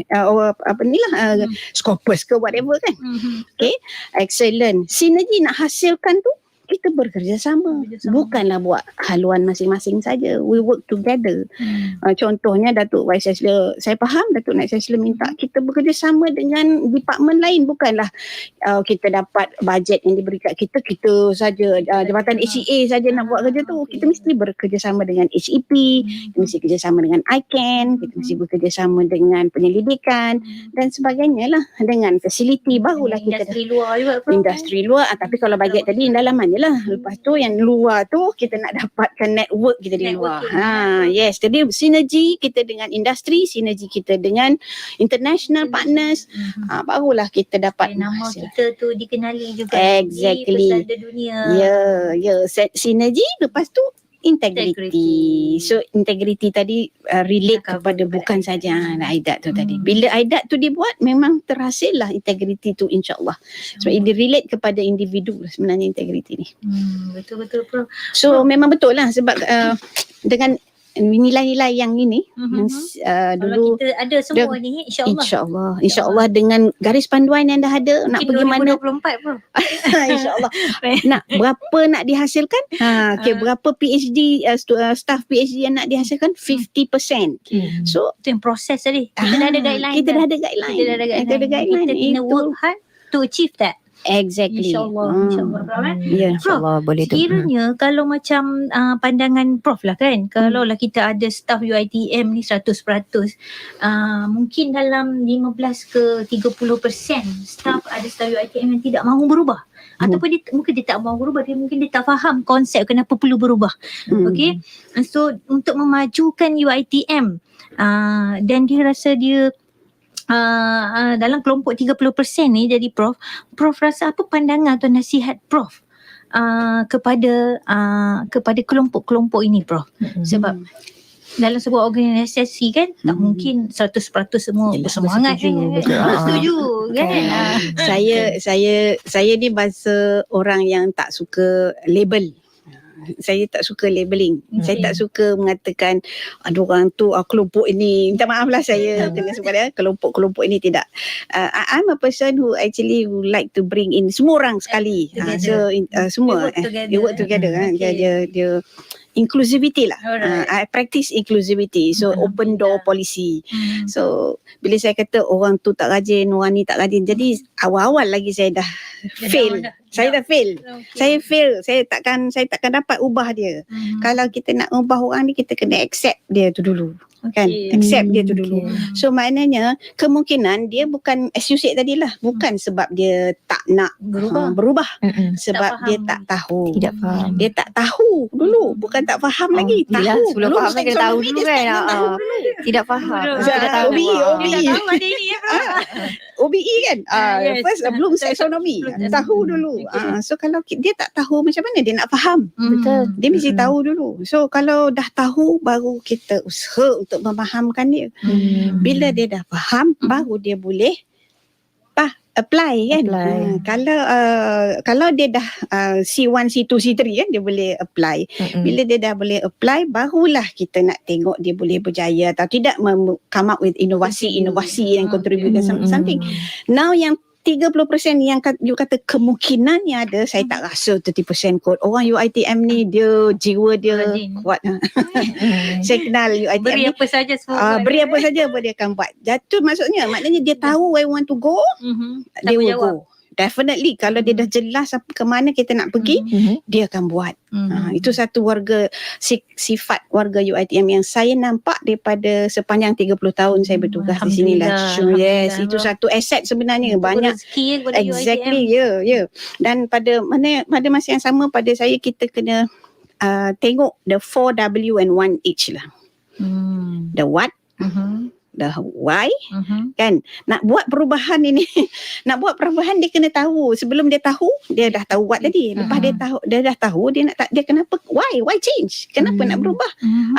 Scopus ke whatever kan. Okay, excellent. Sinergi nak hasilkan tu kita bekerjasama. Bukanlah buat haluan masing-masing saja. We work together. Contohnya Datuk Vice Chancellor, saya faham Datuk Naib Chancellor minta kita bekerjasama dengan department lain. Bukanlah kita dapat bajet yang diberi kat kita saja, Jabatan HEA saja nak buat kerja tu. Kita mesti bekerjasama dengan HEP, kita mesti bekerjasama dengan ICANN, kita mesti bekerjasama dengan penyelidikan dan sebagainya lah. Dengan fasiliti barulah kita industri luar juga. Industri luar. Tapi kalau bajet tadi dalaman je lah. Lepas tu yang luar tu kita nak dapatkan network kita di luar. Yes, jadi sinergi kita dengan industri, sinergi kita dengan international partners, barulah kita dapat nama kita tu dikenali juga exactly di pesada dunia. Sinergi, lepas tu integrity. So integrity tadi relate kepada bukan saja IDAT tu tadi. Bila IDAT tu dibuat memang terhasil lah integrity tu, insyaAllah. Sebab ini relate kepada individu sebenarnya integrity ni. Betul-betul Prof. So memang betul lah sebab dengan nilai-nilai yang ini dulu kita ada semua ni InsyaAllah dengan garis panduan yang dah ada. Nak pergi mana 2024 Prof. InsyaAllah. Nak berapa nak dihasilkan? Berapa PhD staff PhD yang nak dihasilkan? 50%. So itu yang proses tadi. Kita dah ada guideline. Kita dah ada guideline. Kita kena work hard to achieve that. Exactly. InsyaAllah. InsyaAllah boleh tu. Sekiranya kalau macam pandangan Prof lah kan, kalau lah kita ada staff UiTM ni 100%, mungkin dalam 15 ke 30% staff UiTM yang tidak mahu berubah. Ataupun mungkin dia tak mahu berubah, mungkin dia tak faham konsep kenapa perlu berubah. Okay. So untuk memajukan UiTM dan dia rasa dia dalam kelompok 30% ni jadi Prof rasa apa pandangan atau nasihat Prof kepada kelompok-kelompok ini Prof? Sebab dalam sebuah organisasi kan tak mungkin 100% semua bersemangat kan. Setuju kan? Saya ni bahasa orang yang tak suka label. Saya tak suka labeling. Saya tak suka mengatakan ada orang tu kelompok ini. Minta maaf lah saya kena sebut dia. Kelompok-kelompok ini tidak. I'm a person who actually would like to bring in semua orang sekali. Semua they work together. Dia inclusivity lah. I practice inclusivity. So open door policy. So bila saya kata orang tu tak rajin, orang ni tak rajin, jadi awal-awal lagi saya dah fail. Saya dah fail. Saya fail. Saya takkan dapat ubah dia. Kalau kita nak ubah orang ni, kita kena accept dia tu dulu. Kan? Accept dia tu dulu. So maknanya kemungkinan dia bukan, as you said tadi lah, bukan sebab dia tak nak berubah. Sebab dia tak tahu. Tidak faham. Dia tak tahu dulu. Bukan tak faham lagi. Tahu. Sebelum faham kan kena tahu dulu kan. Tidak faham. Sudah tahu. OBE kan. First belum taxonomy. Tahu dulu. So kalau dia tak tahu, macam mana dia nak faham? Betul. Dia mesti tahu dulu. So kalau dah tahu, baru kita usaha untuk memahamkan dia. Bila dia dah faham, baru dia boleh apply kan. Kalau dia dah C1, C2, C3 kan, dia boleh apply. Bila dia dah boleh apply, barulah kita nak tengok dia boleh berjaya atau tidak come up with inovasi yang contribute something. Now yang 30% yang you kata kemungkinannya ada, saya tak rasa 30% kot. Orang UiTM ni dia jiwa dia kuat. Saya kenal UiTM beri ni. apa saja semua. Beri apa saja dia akan buat. Jatuh maknanya dia tahu where we want to go, dia will go. Definitely kalau dia dah jelas ke mana kita nak pergi, dia akan buat. Itu satu sifat warga UiTM yang saya nampak daripada sepanjang 30 tahun saya bertugas di sini lah. Yes, itu satu aset sebenarnya. Banyak exactly, ya. Dan pada masa yang sama, pada saya kita kena tengok the 4W and 1H lah. The what, the why, kan. Nak buat perubahan ini, dia kena tahu. Sebelum dia tahu, dia dah tahu what tadi. Lepas dia dah tahu, dia kenapa, why change, kenapa nak berubah.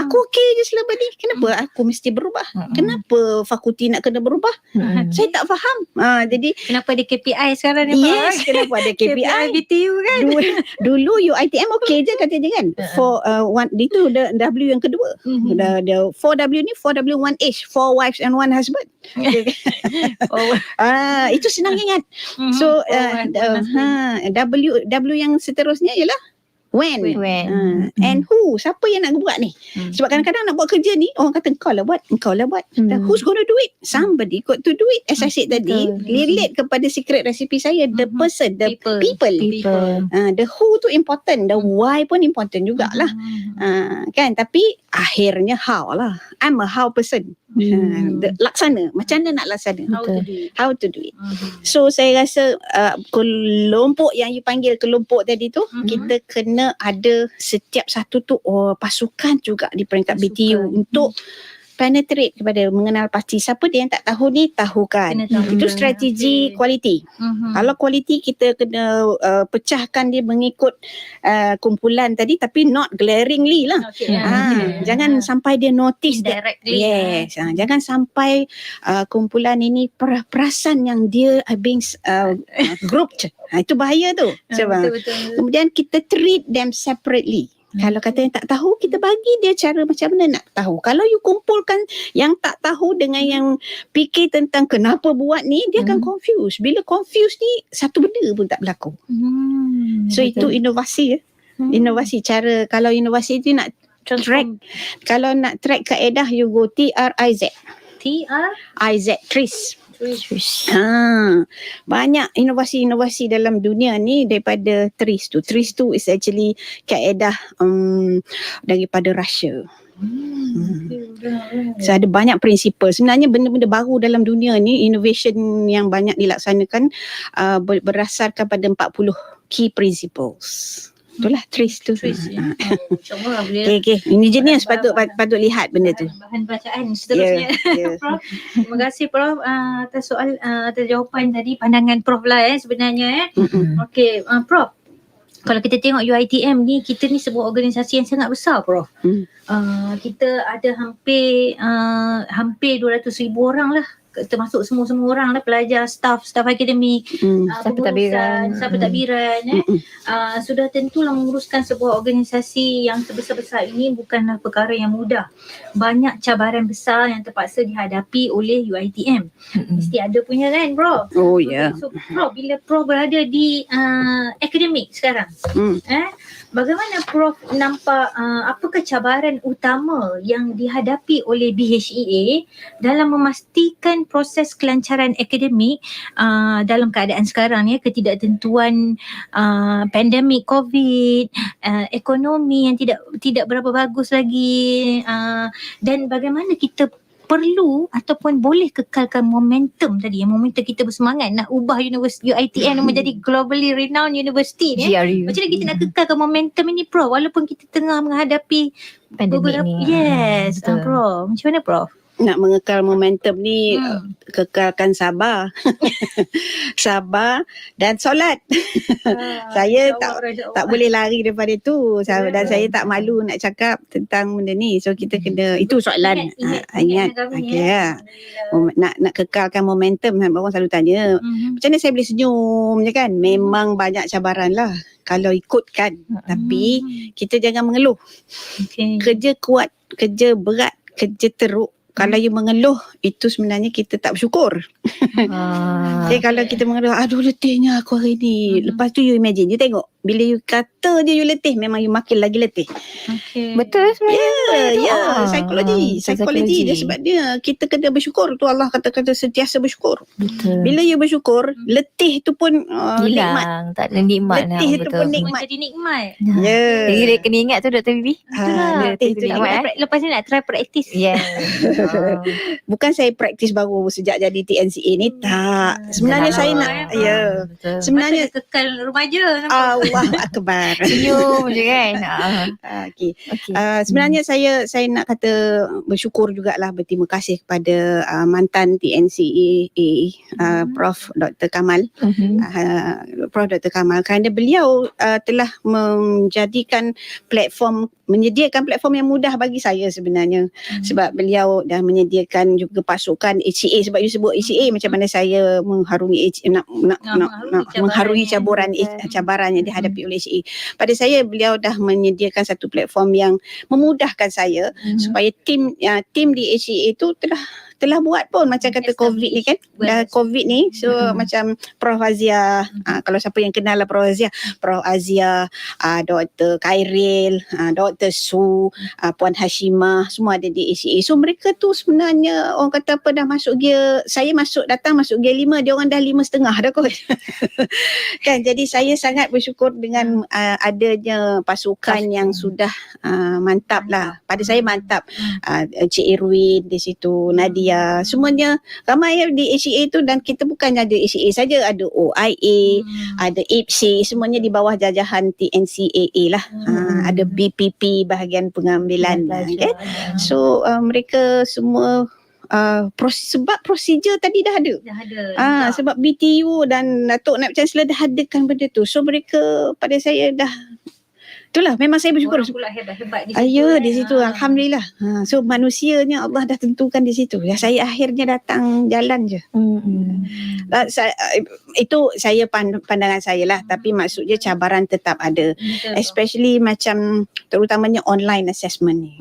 Aku okey je selama ni, kenapa aku mesti berubah, kenapa fakulti nak kena berubah, saya tak faham. Jadi kenapa ada KPI sekarang ni, yes, kenapa ada KPI BTU kan. Dulu UiTM okey je katanya kan. For itu the W yang kedua. The 4W ni 4W 1H, 4 wives and 1 husband. Itu senang ingat. So W yang seterusnya ialah when. And who, siapa yang nak buat ni. Sebab kadang-kadang nak buat kerja ni, orang kata engkau lah buat. Who's going to do it? Somebody got to do it. As I said tadi, relate kepada secret recipe saya, the person, the people. The who tu important, the why pun important jugalah. Kan, tapi akhirnya how lah. I'm a how person. Laksana, macam mana nak laksana, how to do it. So saya rasa kelompok yang you panggil kelompok tadi tu, kita kena ada setiap satu tu pasukan juga di peringkat BTU untuk penetrate kepada mengenal pasti. Siapa dia yang tak tahu ni, tahukan. Itu strategi quality. Kalau quality, kita kena pecahkan dia mengikut kumpulan tadi, tapi not glaringly lah. Jangan sampai dia notice directly. Yes. Jangan sampai kumpulan ini perasan yang dia being grouped. Itu bahaya tu. Betul. Kemudian kita treat them separately. Kalau kata yang tak tahu, kita bagi dia cara macam mana nak tahu. Kalau you kumpulkan yang tak tahu dengan yang fikir tentang kenapa buat ni, dia akan confuse. Bila confuse ni, satu benda pun tak berlaku. So itu inovasi. Inovasi cara, kalau inovasi itu nak track, kalau nak track kaedah, you go TRIZ. TRIZ. Banyak inovasi-inovasi dalam dunia ni daripada TRIZ tu. TRIZ tu is actually kaedah daripada Russia. So ada banyak prinsipal. Sebenarnya benda-benda baru dalam dunia ni, innovation yang banyak dilaksanakan berdasarkan pada 40 key principles. Itulah TRIZ tu. Okay. Ini jenis patut lihat benda tu. Bahan bacaan seterusnya. Prof, terima kasih Prof atas soal, atas jawapan tadi, pandangan Prof lah sebenarnya. Okay, Prof, kalau kita tengok UiTM ni, kita ni sebuah organisasi yang sangat besar Prof. Kita ada hampir 200,000 orang lah termasuk semua orang lah, pelajar, staff akademik, Staff pentadbiran. staff pentadbiran sudah tentulah menguruskan sebuah organisasi yang sebesar-besar ini bukanlah perkara yang mudah. Banyak cabaran besar yang terpaksa dihadapi oleh UiTM. Mesti ada punya kan, bro? Oh ya. So, Prof, bila Prof berada di akademik sekarang, bagaimana Prof nampak apakah cabaran utama yang dihadapi oleh BHEA dalam memastikan proses kelancaran akademik dalam keadaan sekarang ya, ketidaktentuan pandemik COVID, ekonomi yang tidak berapa bagus lagi, dan bagaimana kita perlu ataupun boleh kekalkan momentum tadi, yang momentum kita bersemangat nak ubah universiti UiTM menjadi globally renowned university ni. GRU. Macam mana kita nak kekalkan momentum ini, Prof, walaupun kita tengah menghadapi Pandemik ni. Yes, Betul. Prof. Macam mana, Prof? Nak mengekal momentum ni, kekalkan sabar. Sabar dan solat. Saya tak boleh lari daripada itu. Dan saya tak malu nak cakap tentang benda ni. So kita kena, itu soalan. Ingat. Okay, ya. Nak kekalkan momentum, orang selalu tanya, macam mana saya boleh senyum je kan? Memang banyak cabaran lah kalau ikutkan. Tapi kita jangan mengeluh. Kerja kuat, kerja berat, kerja teruk. Kalau you mengeluh, itu sebenarnya kita tak bersyukur. Kalau kita mengeluh, aduh letihnya aku hari ni. Lepas tu you imagine, you tengok. Bila you kata je you letih, memang you makin lagi letih. Betul sebenarnya. Psikologi dia sebabnya kita kena bersyukur. Tu Allah kata sentiasa bersyukur. Betul. Bila you bersyukur, letih tu pun nikmat. Hilang. Tak ada nikmat lah. Letih tu Betul. pun nikmat. Jadi nikmat. Jadi dia kena ingat tu Dr. Bibi. Letih tu nikmat. Lepas ni nak try praktis. Yes. Bukan saya praktis baru sejak jadi TNCA ni, tak. Sebenarnya saya nak, Betul. sebenarnya Kekal remaja. Allahu Akbar. Senyum je kan. Okay. Sebenarnya saya nak kata bersyukur jugalah, berterima kasih kepada mantan TNCA Prof Dr. Kamal. Prof Dr. Kamal, kerana beliau telah menyediakan platform yang mudah bagi saya sebenarnya. Sebab beliau dah menyediakan juga pasukan HCA. Sebab you sebut HCA, macam mana saya mengharungi mengharungi cabaran yang dihadapi oleh HCA. Pada saya, beliau dah menyediakan satu platform yang memudahkan saya supaya tim di HCA itu telah buat pun macam kata COVID ni kan. Dah COVID ni, so macam Prof Azia, kalau siapa yang kenal lah Prof Azia, Dr. Khairil, Dr. Su, Puan Hashimah, semua ada di ACA. So mereka tu sebenarnya orang kata apa, dah masuk gear, saya datang masuk gear 5, dia orang dah 5.5 dah kot. Kan, jadi saya sangat bersyukur dengan adanya pasukan yang sudah mantap lah. Pada saya mantap. Cik Irwin di situ, Nadia, semuanya ramai di ACA tu. Dan kita bukan ada ACA saja, ada OIA, ada IPSI, semuanya di bawah jajahan TNCAA lah. Ada BPP, bahagian pengambilan kan. So mereka semua sebab prosedur tadi dah ada. Sebab BTU dan Datuk Naib Chancellor dah adakan benda tu. So mereka, pada saya dah, itulah, memang saya bersyukur. Orang pula hebat-hebat di situ. Di situ. Alhamdulillah. So manusianya Allah dah tentukan di situ. Ya, saya akhirnya datang jalan je. Itu saya pandangan saya lah. Tapi maksudnya cabaran tetap ada. Especially macam terutamanya online assessment ni.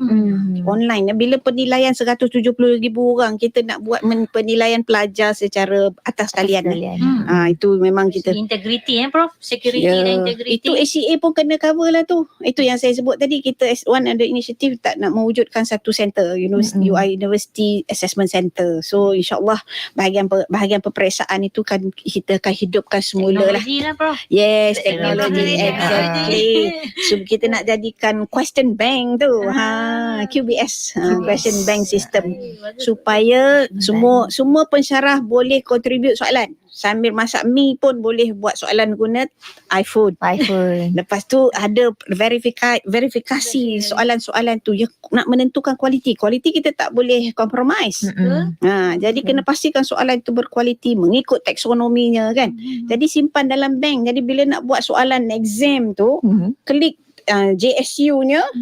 Online. Bila penilaian 170,000 orang, kita nak buat penilaian pelajar secara atas talian. Itu memang kita. Integrity Prof. Security dan integrity. Itu ACA pun kena cover lah tu. Itu yang saya sebut tadi, kita one ada inisiatif tak nak mewujudkan satu center, University Assessment Center. So insyaAllah bahagian peperiksaan itu kan kita akan hidupkan semula lah. Teknologi lah Prof. Yes, teknologi. Exactly. So kita nak jadikan question bank tu. QBS, question bank system. Supaya semua pensyarah boleh contribute soalan. Sambil masak mi pun boleh buat soalan guna iPhone. Lepas tu ada verifikasi soalan-soalan tu yang nak menentukan kualiti. Kualiti kita tak boleh compromise. Jadi kena pastikan soalan tu berkualiti mengikut taksonominya kan. Jadi simpan dalam bank. Jadi bila nak buat soalan exam tu, klik JSU-nya,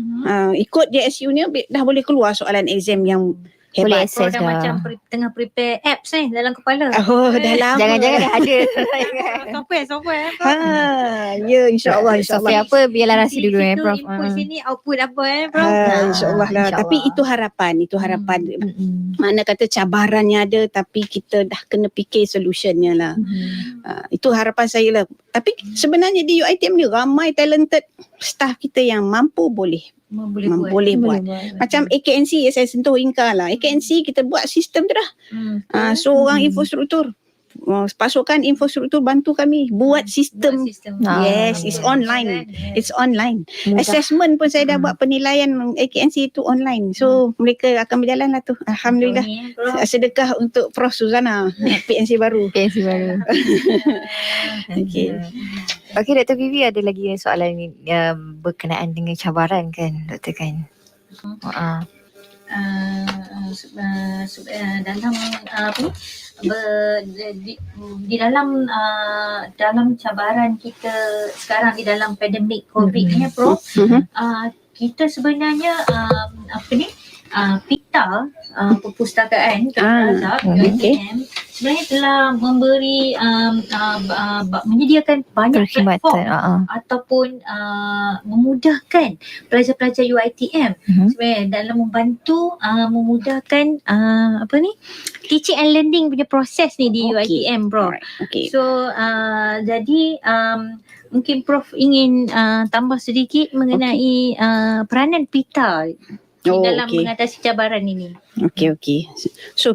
ikut JSU-nya dah boleh keluar soalan exam yang Boleh Hebat. Pro access dah dah. macam tengah prepare apps dalam kepala. Oh, dah lama. Jangan-jangan dah ada. Software Prof. Ya, insyaAllah. Software apa biarlah rahsia dulu Situ Prof. input sini output apa Prof. InsyaAllah lah. InsyaAllah. Tapi itu harapan. Mana kata cabarannya ada, tapi kita dah kena fikir solutionnya lah. Itu harapan saya lah. Tapi sebenarnya di UiTM ni ramai talented staff kita yang mampu boleh buat. Macam AKNC saya sentuh Inka lah. AKNC kita buat sistem tu dah. So orang infrastruktur, pasukan infrastruktur bantu kami buat sistem. Yes, it's online. It's online. Mudah. Assessment pun saya dah buat penilaian AKNC itu online. So mereka akan berjalan lah tu. Alhamdulillah. Sedekah untuk Prof Suzana PNC baru. PNC baru. Okey. Okey, Dr. Vivi ada lagi soalan ni berkenaan dengan cabaran kan, Dr. kan? Dalam apa ni di dalam dalam cabaran kita sekarang di dalam pandemik COVID ni Prof, kita sebenarnya apa ni pita perpustakaan UiTM sebenarnya telah memberi menyediakan banyak platform ataupun memudahkan pelajar-pelajar UiTM sebenarnya dalam membantu memudahkan apa ni teaching and learning punya proses ni di UiTM Prof. Okay. So jadi mungkin Prof ingin tambah sedikit mengenai peranan pita di dalam mengatasi cabaran ini. Okey. So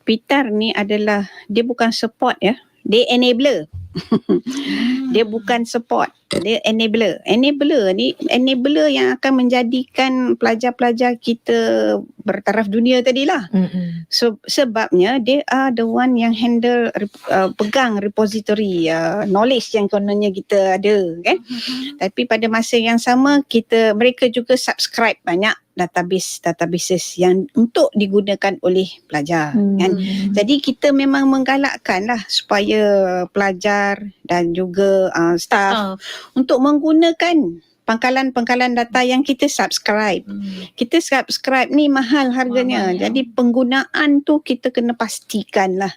PITAR ni adalah, dia bukan support ya. Dia enabler. Dia bukan support. Dia enabler. Enabler ni, enabler yang akan menjadikan pelajar-pelajar kita bertaraf dunia tadilah. So sebabnya dia are the one yang handle pegang repository knowledge yang kononnya kita ada kan. Tapi pada masa yang sama mereka juga subscribe banyak databases yang untuk digunakan oleh pelajar kan. Jadi kita memang menggalakkan lah supaya pelajar dan juga staff untuk menggunakan pangkalan data yang kita subscribe. Kita subscribe ni mahal harganya. Jadi penggunaan tu kita kena pastikan lah.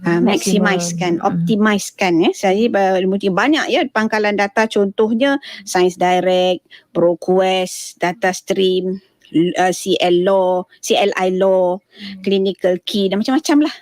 Maximizekan, optimizekan ya. Saya banyak ya pangkalan data, contohnya Science Direct, ProQuest, DataStream, CLI Law, Clinical Key dan macam-macam lah.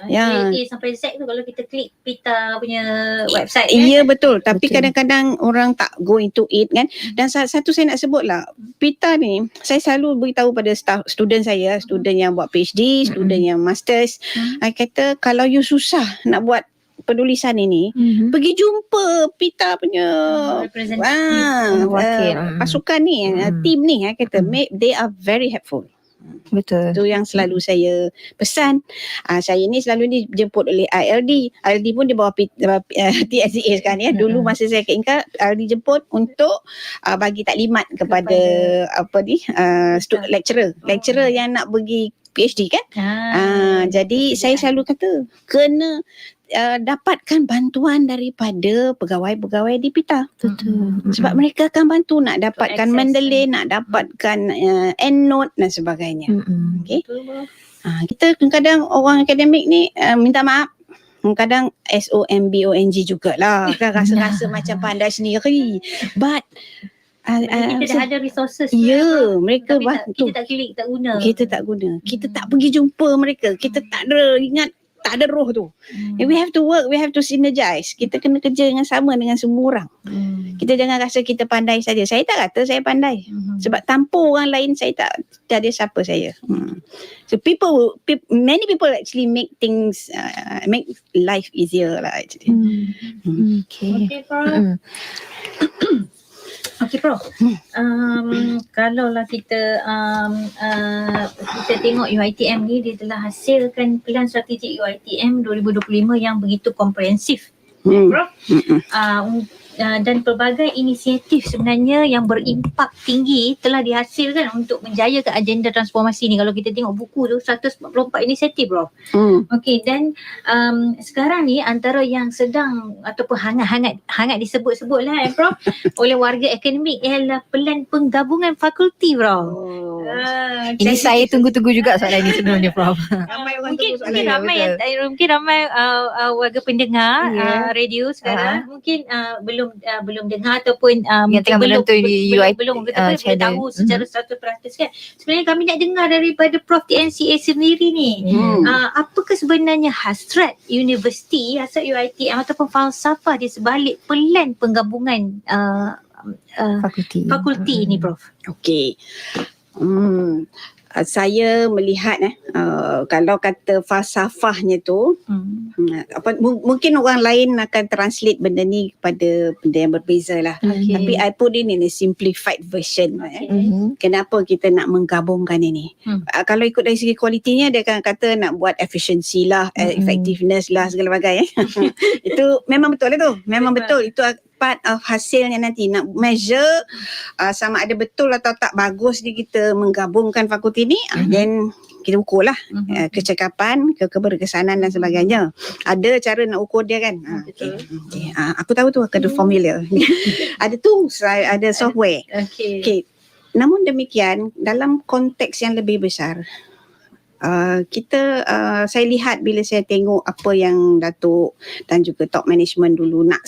A sampai Z tu kalau kita klik pita punya website kan. Ya betul. Tapi kadang-kadang orang tak go into it kan. Dan satu saya nak sebut lah, pita ni saya selalu beritahu pada student saya, student yang buat PhD, student yang masters, saya kata kalau you susah nak buat penulisan ini, pergi jumpa pita punya pasukan ni, team ni, kata they are very helpful. Betul. Itu yang selalu saya pesan. Saya ni selalu dijemput oleh ILD. ILD pun di bawah TSCA sekarang ya. Dulu masa saya ke Inka, ILD jemput untuk bagi taklimat kepada lecturer yang nak pergi PhD kan. Jadi saya selalu kata kena dapatkan bantuan daripada pegawai-pegawai di PITA. Betul. Sebab mereka akan bantu nak dapatkan Mendeley, nak dapatkan EndNote dan sebagainya. Okay. Kita kadang-kadang orang akademik ni minta maaf, kadang SOMBONG jugalah. Kan rasa-rasa macam pandai sendiri. But kita dah ada resources. Ya, mereka bantu. Kita tak klik, tak guna. Kita tak guna. Kita tak pergi jumpa mereka. Kita tak ada ingat, tak ada roh tu. We have to work, we have to synergize. Kita kena kerja dengan sama dengan semua orang. Kita jangan rasa kita pandai saja. Saya tak kata saya pandai. Sebab tanpa orang lain saya tak ada siapa saya. So many people actually make things make life easier lah actually. Okay, Prof. Okay, Prof. Kalaulah kita tengok UiTM ni, dia telah hasilkan Pelan Strategik UiTM 2025 yang begitu komprehensif, Prof. Dan pelbagai inisiatif sebenarnya yang berimpak tinggi telah dihasilkan untuk menjayakan agenda transformasi ni. Kalau kita tengok buku tu 144 inisiatif, Prof. Okey, dan sekarang ni antara yang sedang ataupun hangat disebut-sebut lah Prof oleh warga akademik ialah pelan penggabungan fakulti, Prof. Ini saya tunggu-tunggu juga soalan ini sebenarnya, Prof. Ramai orang Mungkin tunggu soalan. ramai yang mungkin ramai warga pendengar Ya. radio sekarang mungkin belum dengar ataupun Yang tengah menonton di UIT belum belum channel. tahu secara 100% kan. Sebenarnya kami nak dengar daripada Prof TNCA sendiri ni. Apakah sebenarnya hasrat universiti, hasrat UiTM ataupun falsafah di sebalik pelan penggabungan fakulti ini, Prof? Okey. Saya melihat kalau kata falsafahnya tu mungkin orang lain akan translate benda ni kepada benda yang berbeza lah. Okay. Tapi I put in a simplified version. Kenapa kita nak menggabungkan ini? Kalau ikut dari segi kualitinya, dia akan kata nak buat efficiency lah, effectiveness lah, segala bagai. Itu memang betul lah tu. Memang betul. Itu part of hasilnya nanti nak measure sama ada betul atau tak bagus ni kita menggabungkan fakulti ni, then kita ukur lah kecekapan, keberkesanan dan sebagainya. Ada cara nak ukur dia kan. Okay. Aku tahu tu kena formula. Ada tu, ada software. Okay. Namun demikian, dalam konteks yang lebih besar, saya lihat bila saya tengok apa yang Datuk dan juga top management dulu nak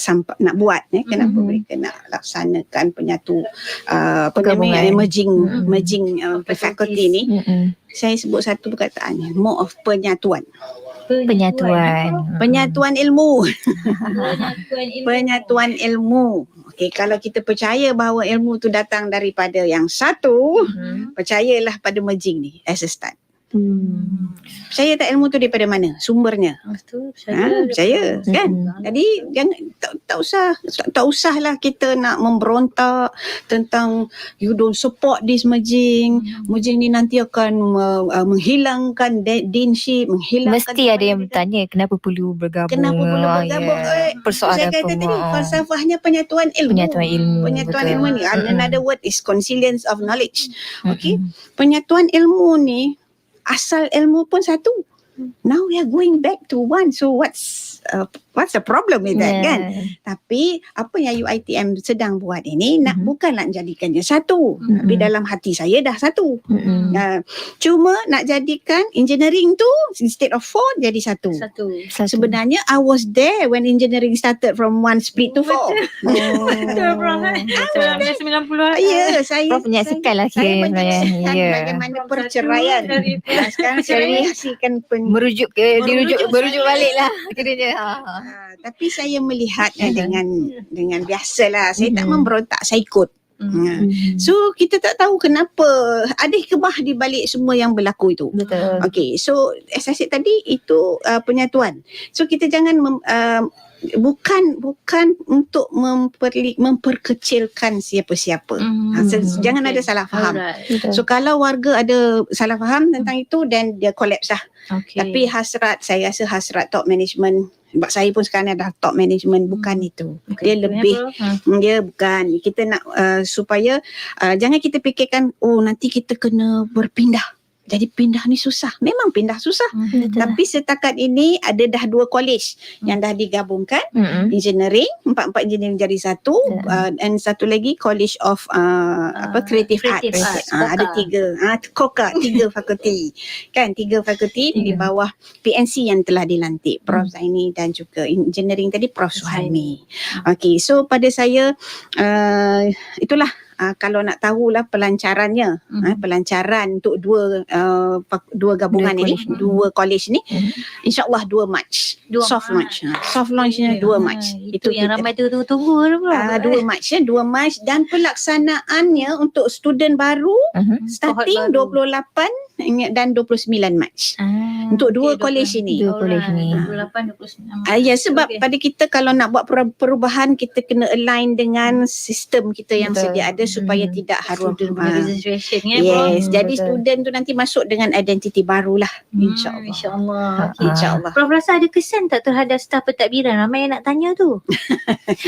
buat, kenapa mereka nak laksanakan penyatu merging faculty ni. Saya sebut satu perkataan, more of penyatuan ilmu. Penyatuan ilmu. Okey, kalau kita percaya bahawa ilmu tu datang daripada yang satu, percayalah pada merging ni as a start. Percaya tak ilmu tu daripada mana sumbernya? Percaya kan? Jadi jangan tak usahlah kita nak memberontak tentang you don't support this merging ni nanti akan menghilangkan deanship, menghilangkan. Mesti ada yang bertanya kenapa perlu bergabung. Persoalan saya kata tadi falsafahnya penyatuan ilmu. Penyatuan ilmu ni another word is consilience of knowledge. Okey, penyatuan ilmu ni asal ilmu pun satu. Now we are going back to one. So what's the problem with that kan? Tapi apa yang UiTM sedang buat ini bukan nak jadikannya satu. Tapi dalam hati saya dah satu. Cuma nak jadikan engineering tu instead of 4 jadi satu. Sebenarnya I was there when engineering started from 1 split to 4. Betul, Prof. 90-an. Ya, saya menyaksikan lah saya menyaksikan bagaimana perceraian. Sekarang saya menyaksikan merujuk balik lah kiranya. Tapi saya melihat dengan biasalah, saya tak memberontak, saya ikut. So kita tak tahu kenapa ada hikmah di balik semua yang berlaku itu. Betul. Okay, so as I said tadi itu penyatuan. So kita jangan bukan untuk memperkecilkan siapa-siapa. Jangan ada salah faham. So kalau warga ada salah faham tentang itu, then dia collapse lah. Tapi saya rasa hasrat top management, sebab saya pun sekarang dah top management, bukan itu. Dia lebih, dia bukan. Kita nak supaya jangan kita fikirkan nanti kita kena berpindah. Jadi pindah ni susah. Memang pindah susah. Tapi setakat ini ada dah 2 college yang dah digabungkan. Engineering, 4 engineering jadi satu. Dan satu lagi College of Creative Arts. Ada 3. KOKA, 3 fakulti. Kan 3 fakulti di bawah PNC yang telah dilantik. Prof Zaini dan juga engineering tadi Prof Suhaimi. Okay, so pada saya itulah. Kalau nak tahulah pelancarannya, pelancaran untuk dua gabungan ini, 2 college ni, insyaAllah 2 Mac. Soft launch. Soft launchnya 2 Mac. Itu yang ramai tunggu-tunggu. 2 Mac dan pelaksanaannya untuk student baru starting 28 dan 29 Mac. Untuk 2 college ini. 28, 29. Ya, sebab pada kita kalau nak buat perubahan, kita kena align dengan sistem kita yang sedia ada supaya tidak harus registration kan. Yes, jadi student tu nanti masuk dengan identiti barulah, insya-Allah. Insya-Allah. Insya-Allah. Prof rasa ada kesan tak terhadap staf pentadbiran? Ramai yang nak tanya tu.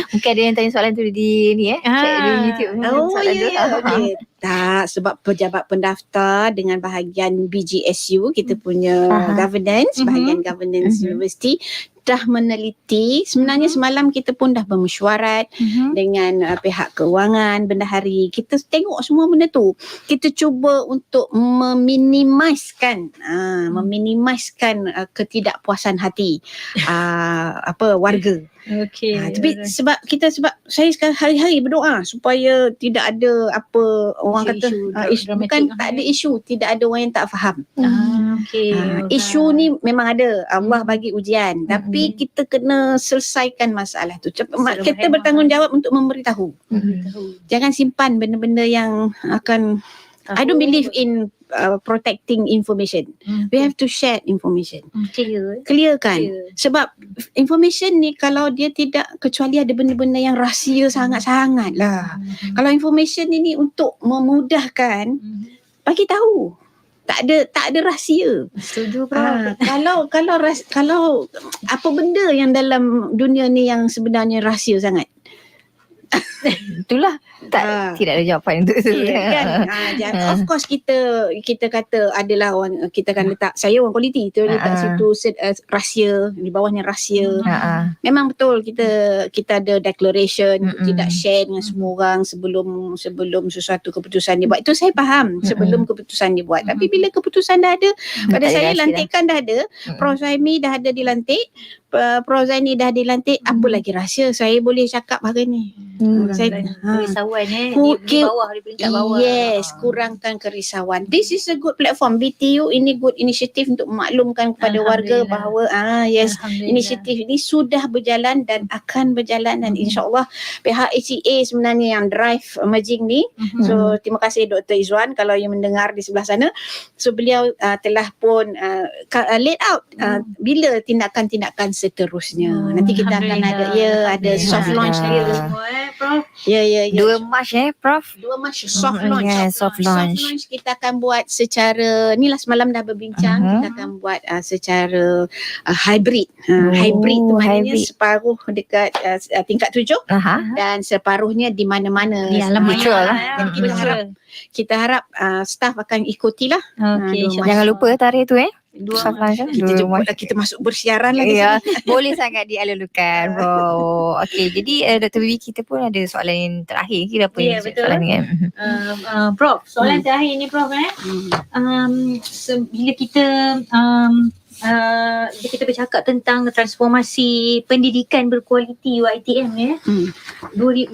Mungkin ada yang tanya soalan tu di check di YouTube. Okay. Tak, sebab pejabat pendaftar dengan bahagian BGSU, kita punya governance, bahagian governance university, dah meneliti. Sebenarnya semalam kita pun dah bermesyuarat dengan pihak kewangan, bendahari. Kita tengok semua benda tu. Kita cuba untuk meminimiskan ketidakpuasan hati warga. Okey. Tapi sebab saya sekarang hari-hari berdoa supaya tidak ada orang kata isu, bukan tak ada isu, tidak ada orang yang tak faham. Okey. Isu ni memang ada, Allah bagi ujian, tapi kita kena selesaikan masalah tu. Kita bertanggungjawab untuk memberitahu. Jangan simpan benda-benda yang akan I don't believe in protecting information. We have to share information. Clearkan. Sebab information ni kalau dia tidak, kecuali ada benda-benda yang rahsia sangat-sangat lah. Kalau information ini untuk memudahkan, bagi tahu. Tak ada rahsia. Setuju, Prof. Kalau apa benda yang dalam dunia ni yang sebenarnya rahsia sangat? Itulah tidak ada jawapan untuk itu. Kan? Of course kita kata adalah orang, kita akan letak, saya orang kualiti, kita letak situ rahsia, di bawahnya rahsia. Memang betul kita ada declaration untuk tidak share dengan semua orang sebelum sesuatu keputusan dibuat. Itu saya faham, sebelum keputusan dibuat. Tapi bila keputusan dah ada, pada saya lantikan dah ada, Prof Suhaimi dah ada dilantik, Prof Zaini dah dilantik, apa lagi rahsia? Saya boleh cakap hari ni. Kerisauan di bawah, di peringkat bawah. Yes, kurangkan kerisauan. This is a good platform. BTU ini good initiative untuk memaklumkan kepada warga bahawa inisiatif ini sudah berjalan dan akan berjalan, dan insya-Allah pihak ACA sebenarnya yang drive merging ni. So terima kasih Dr. Izwan kalau yang mendengar di sebelah sana. So beliau telah pun laid out bila tindakan-tindakan seterusnya. Nanti kita akan ada soft launch dia semua Prof. Ya. 2 Mac Prof. 2 Mac soft launch. Soft launch. Soft launch kita akan buat secara, ni lah semalam dah berbincang, kita akan buat secara hybrid. Hybrid tu maknanya separuh dekat tingkat 7 dan separuhnya di mana-mana. Di alam virtual lah. Kita harap staff akan ikutilah. Jangan lupa tarikh tu Soft launch kita masuk bersiaran lagi. Ya, boleh sangat dialulukan, bro. Okey, jadi Dr. Bibi kita pun ada soalan yang terakhir. Kira apa yang soalan ni kan? Prof, soalan terakhir ni Prof bila kita bercakap tentang transformasi pendidikan berkualiti UiTM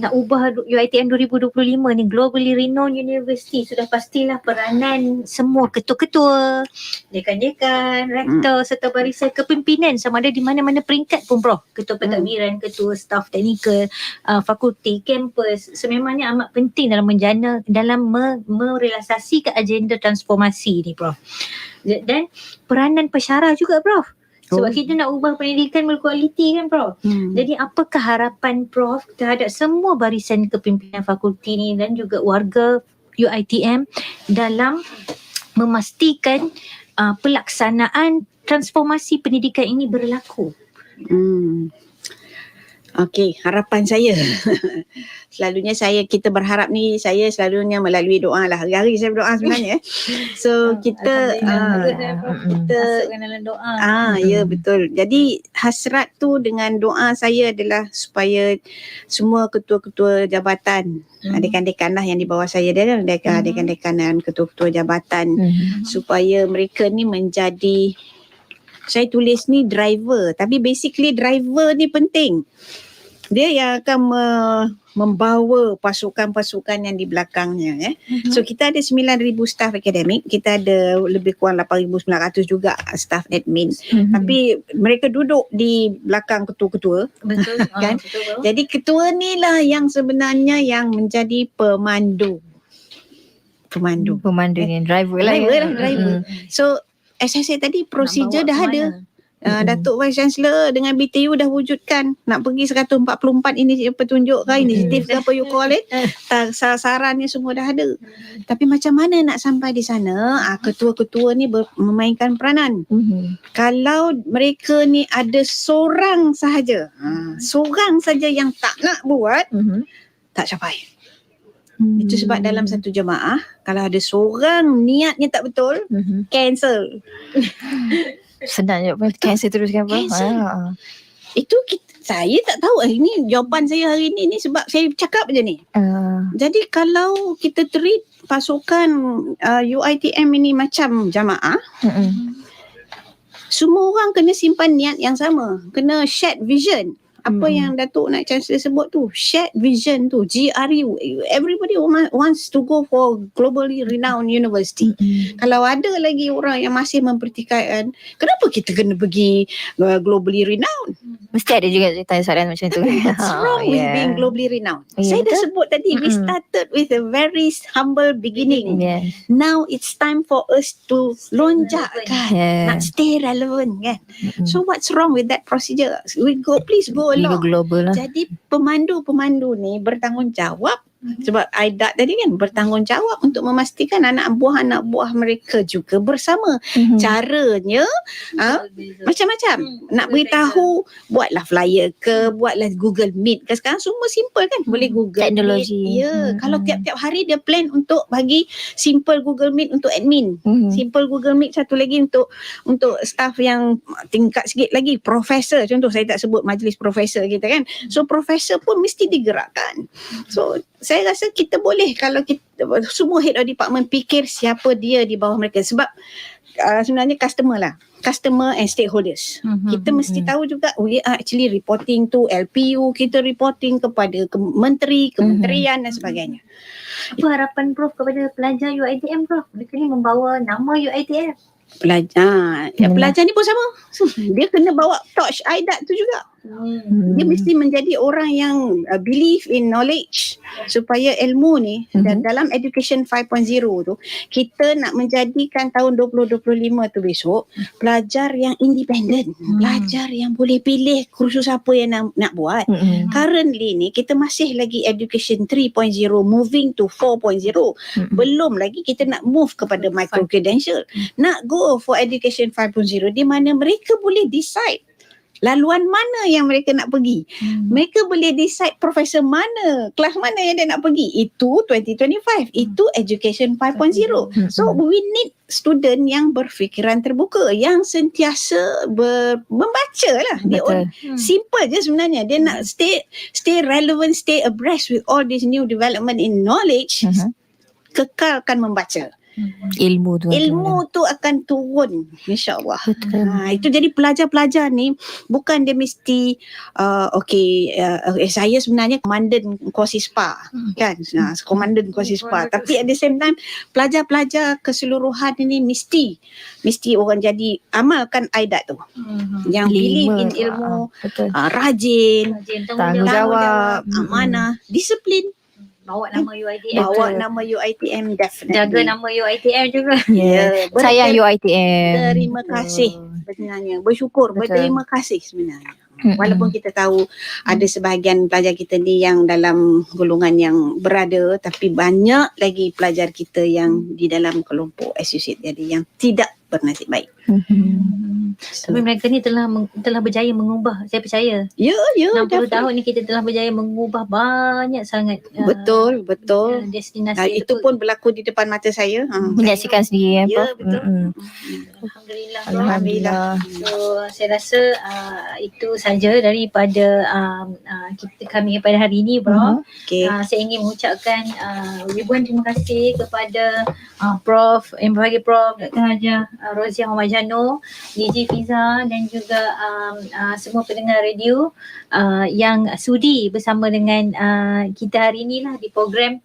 nak ubah UiTM 2025 ni globally renowned university, sudah pastilah peranan semua ketua-ketua, dekan-dekan, rektor serta barisan kepimpinan sama ada di mana-mana peringkat pun Prof, ketua pentadbiran, ketua staf teknikal, fakulti, kampus, sememangnya amat penting dalam merealisasikan agenda transformasi ni Prof. Dan peranan pensyarah juga Prof. Sebab kita nak ubah pendidikan berkualiti kan Prof. Jadi apakah harapan Prof terhadap semua barisan kepimpinan fakulti ni dan juga warga UiTM dalam memastikan pelaksanaan transformasi pendidikan ini berlaku? Okey, harapan saya. Selalunya kita berharap ni, saya selalunya melalui doa lah. Hari-hari saya berdoa sebenarnya. So kita masukkan dalam doa. Ya betul. Jadi hasrat tu dengan doa saya adalah supaya semua ketua-ketua jabatan, dekan-dekan lah yang di bawah saya dia, dekan-dekan dan ketua-ketua jabatan, supaya mereka ni menjadi, saya tulis ni driver, tapi basically driver ni penting. Dia yang akan membawa pasukan-pasukan yang di belakangnya. So kita ada 9,000 staff akademik, kita ada lebih kurang 8,900 juga staff admin. Tapi mereka duduk di belakang ketua-ketua. Betul. Kan? Betul. Jadi ketua ni lah yang sebenarnya yang menjadi pemandu Pemandunya driver lah. Driver. So as I said tadi, prosedur dah ada. Datuk Vice Chancellor dengan BTU dah wujudkan nak pergi 144 ini petunjuk ke inisiatif ke apa you call it, sasarannya semua dah ada. Tapi macam mana nak sampai di sana? Ketua-ketua ni memainkan peranan. Kalau mereka ni ada seorang sahaja yang tak nak buat, tak capai. Itu sebab dalam satu jemaah, kalau ada seorang niatnya tak betul, cancel. Senang je cancel terus kan Prof. Itu saya tak tahu. Ini jawapan saya hari ni sebab saya cakap je ni. Jadi kalau kita treat pasukan UiTM ini macam jamaah, semua orang kena simpan niat yang sama. Kena shared vision. Apa yang Datuk nak Chancellor sebut tu, shared vision tu, GRU. Everybody wants to go for globally renowned university. Kalau ada lagi orang yang masih mempertikaikan, kenapa kita kena pergi globally renowned? Mesti ada juga tanya soalan macam tu. What's wrong with being globally renowned? Saya dah sebut tadi, we started with a very humble beginning. Now it's time for us to lonjak kan, nak stay relevant kan. So what's wrong with that procedure? Please go along. Global lah. Jadi pemandu-pemandu ni bertanggungjawab sebab IDAT tadi kan bertanggungjawab untuk memastikan anak buah mereka juga bersama. Caranya macam-macam. Nak beritahu, buatlah flyer ke, buatlah Google Meet ke. Sekarang semua simple kan, boleh Google teknologi. Meet. Ya, kalau tiap-tiap hari dia plan untuk bagi simple Google Meet untuk admin. Simple Google Meet satu lagi untuk staff yang tingkat sikit lagi, profesor. Contoh saya tak sebut majlis profesor kita kan. So profesor pun mesti digerakkan. So saya rasa kita boleh kalau kita semua head of department fikir siapa dia di bawah mereka sebab sebenarnya customer and stakeholders. Kita mesti tahu juga we are actually reporting to LPU, kita reporting kepada menteri, kementerian dan sebagainya. Apa harapan Prof kepada pelajar UiTM Prof? Mereka ni membawa nama UiTM. Pelajar ni pun sama. Dia kena bawa torch IDAT tu juga. Dia mesti menjadi orang yang believe in knowledge supaya ilmu ni dalam education 5.0 tu kita nak menjadikan tahun 2025 tu besok pelajar yang independent, pelajar yang boleh pilih kursus apa yang nak buat. Currently ni kita masih lagi education 3.0 moving to 4.0. Belum lagi kita nak move kepada micro credential. Nak go for education 5.0 di mana mereka boleh decide laluan mana yang mereka nak pergi. Mereka boleh decide profesor mana, kelas mana yang dia nak pergi. Itu 2025. Itu education 5.0. So we need student yang berfikiran terbuka, yang sentiasa membaca lah. Dia simple je sebenarnya. Dia nak stay relevant, stay abreast with all this new development in knowledge. Kekalkan membaca. Ilmu tu akan turun insya-Allah. Itu jadi pelajar-pelajar ni bukan dia mesti saya sebenarnya komandan Kosispa kan. Komandan Kosispa, tapi at the same time pelajar-pelajar keseluruhan ini mesti orang jadi amalkan IDAT tu. Yang believe in ilmu, rajin, tanggungjawab, amanah, disiplin. Bawa nama UiTM. Bawa nama UiTM definitely. Jaga nama UiTM juga. Sayang UiTM. Terima kasih sebenarnya. Bersyukur, berterima kasih sebenarnya. Walaupun kita tahu ada sebahagian pelajar kita ni yang dalam golongan yang berada, tapi banyak lagi pelajar kita yang di dalam kelompok associate jadi yang tidak bernasib baik. Tapi mereka ni telah berjaya mengubah, saya percaya. 60 tahun ni kita telah berjaya mengubah banyak sangat. Betul. Destinasi itu pun berlaku di depan mata saya. Menyaksikan sendiri ya, Prof. Betul. Alhamdulillah. So saya rasa itu saja daripada kami pada hari ini, Prof. Saya ingin mengucapkan ribuan terima kasih kepada Prof, yang berbahagia Prof Dr. Hajah Roziah Muhammad Jano, DJ Fiza dan juga semua pendengar radio yang sudi bersama dengan kita hari inilah di program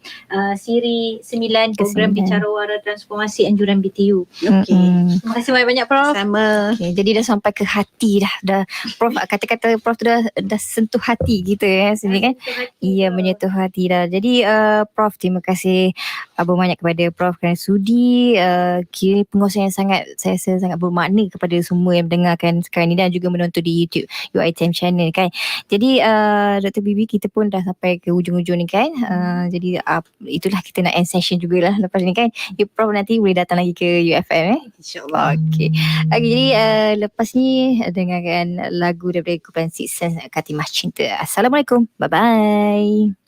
siri 9 program Bicara Wara Transformasi Anjuran BTU. Terima kasih banyak-banyak Prof. Sama. Jadi dah sampai ke hati dah. Prof kata-kata Prof tu dah sentuh hati kita ya sini kan. Iya, menyentuh hati dah. Jadi Prof, terima kasih banyak kepada Prof kerana sudi kira pengurusan yang saya rasa sangat bermakna kepada semua yang mendengarkan sekarang ni dan juga menonton di YouTube UiTM channel kan. Jadi Dr. Bibi, kita pun dah sampai ke ujung-ujung ni kan. Jadi itulah kita nak end session jugalah lepas ni kan. Prof nanti boleh datang lagi ke UFM InsyaAllah. Okay, jadi lepas ni dengarkan lagu daripada kumpulan Six Sense, Katimah Cinta. Assalamualaikum. Bye-bye.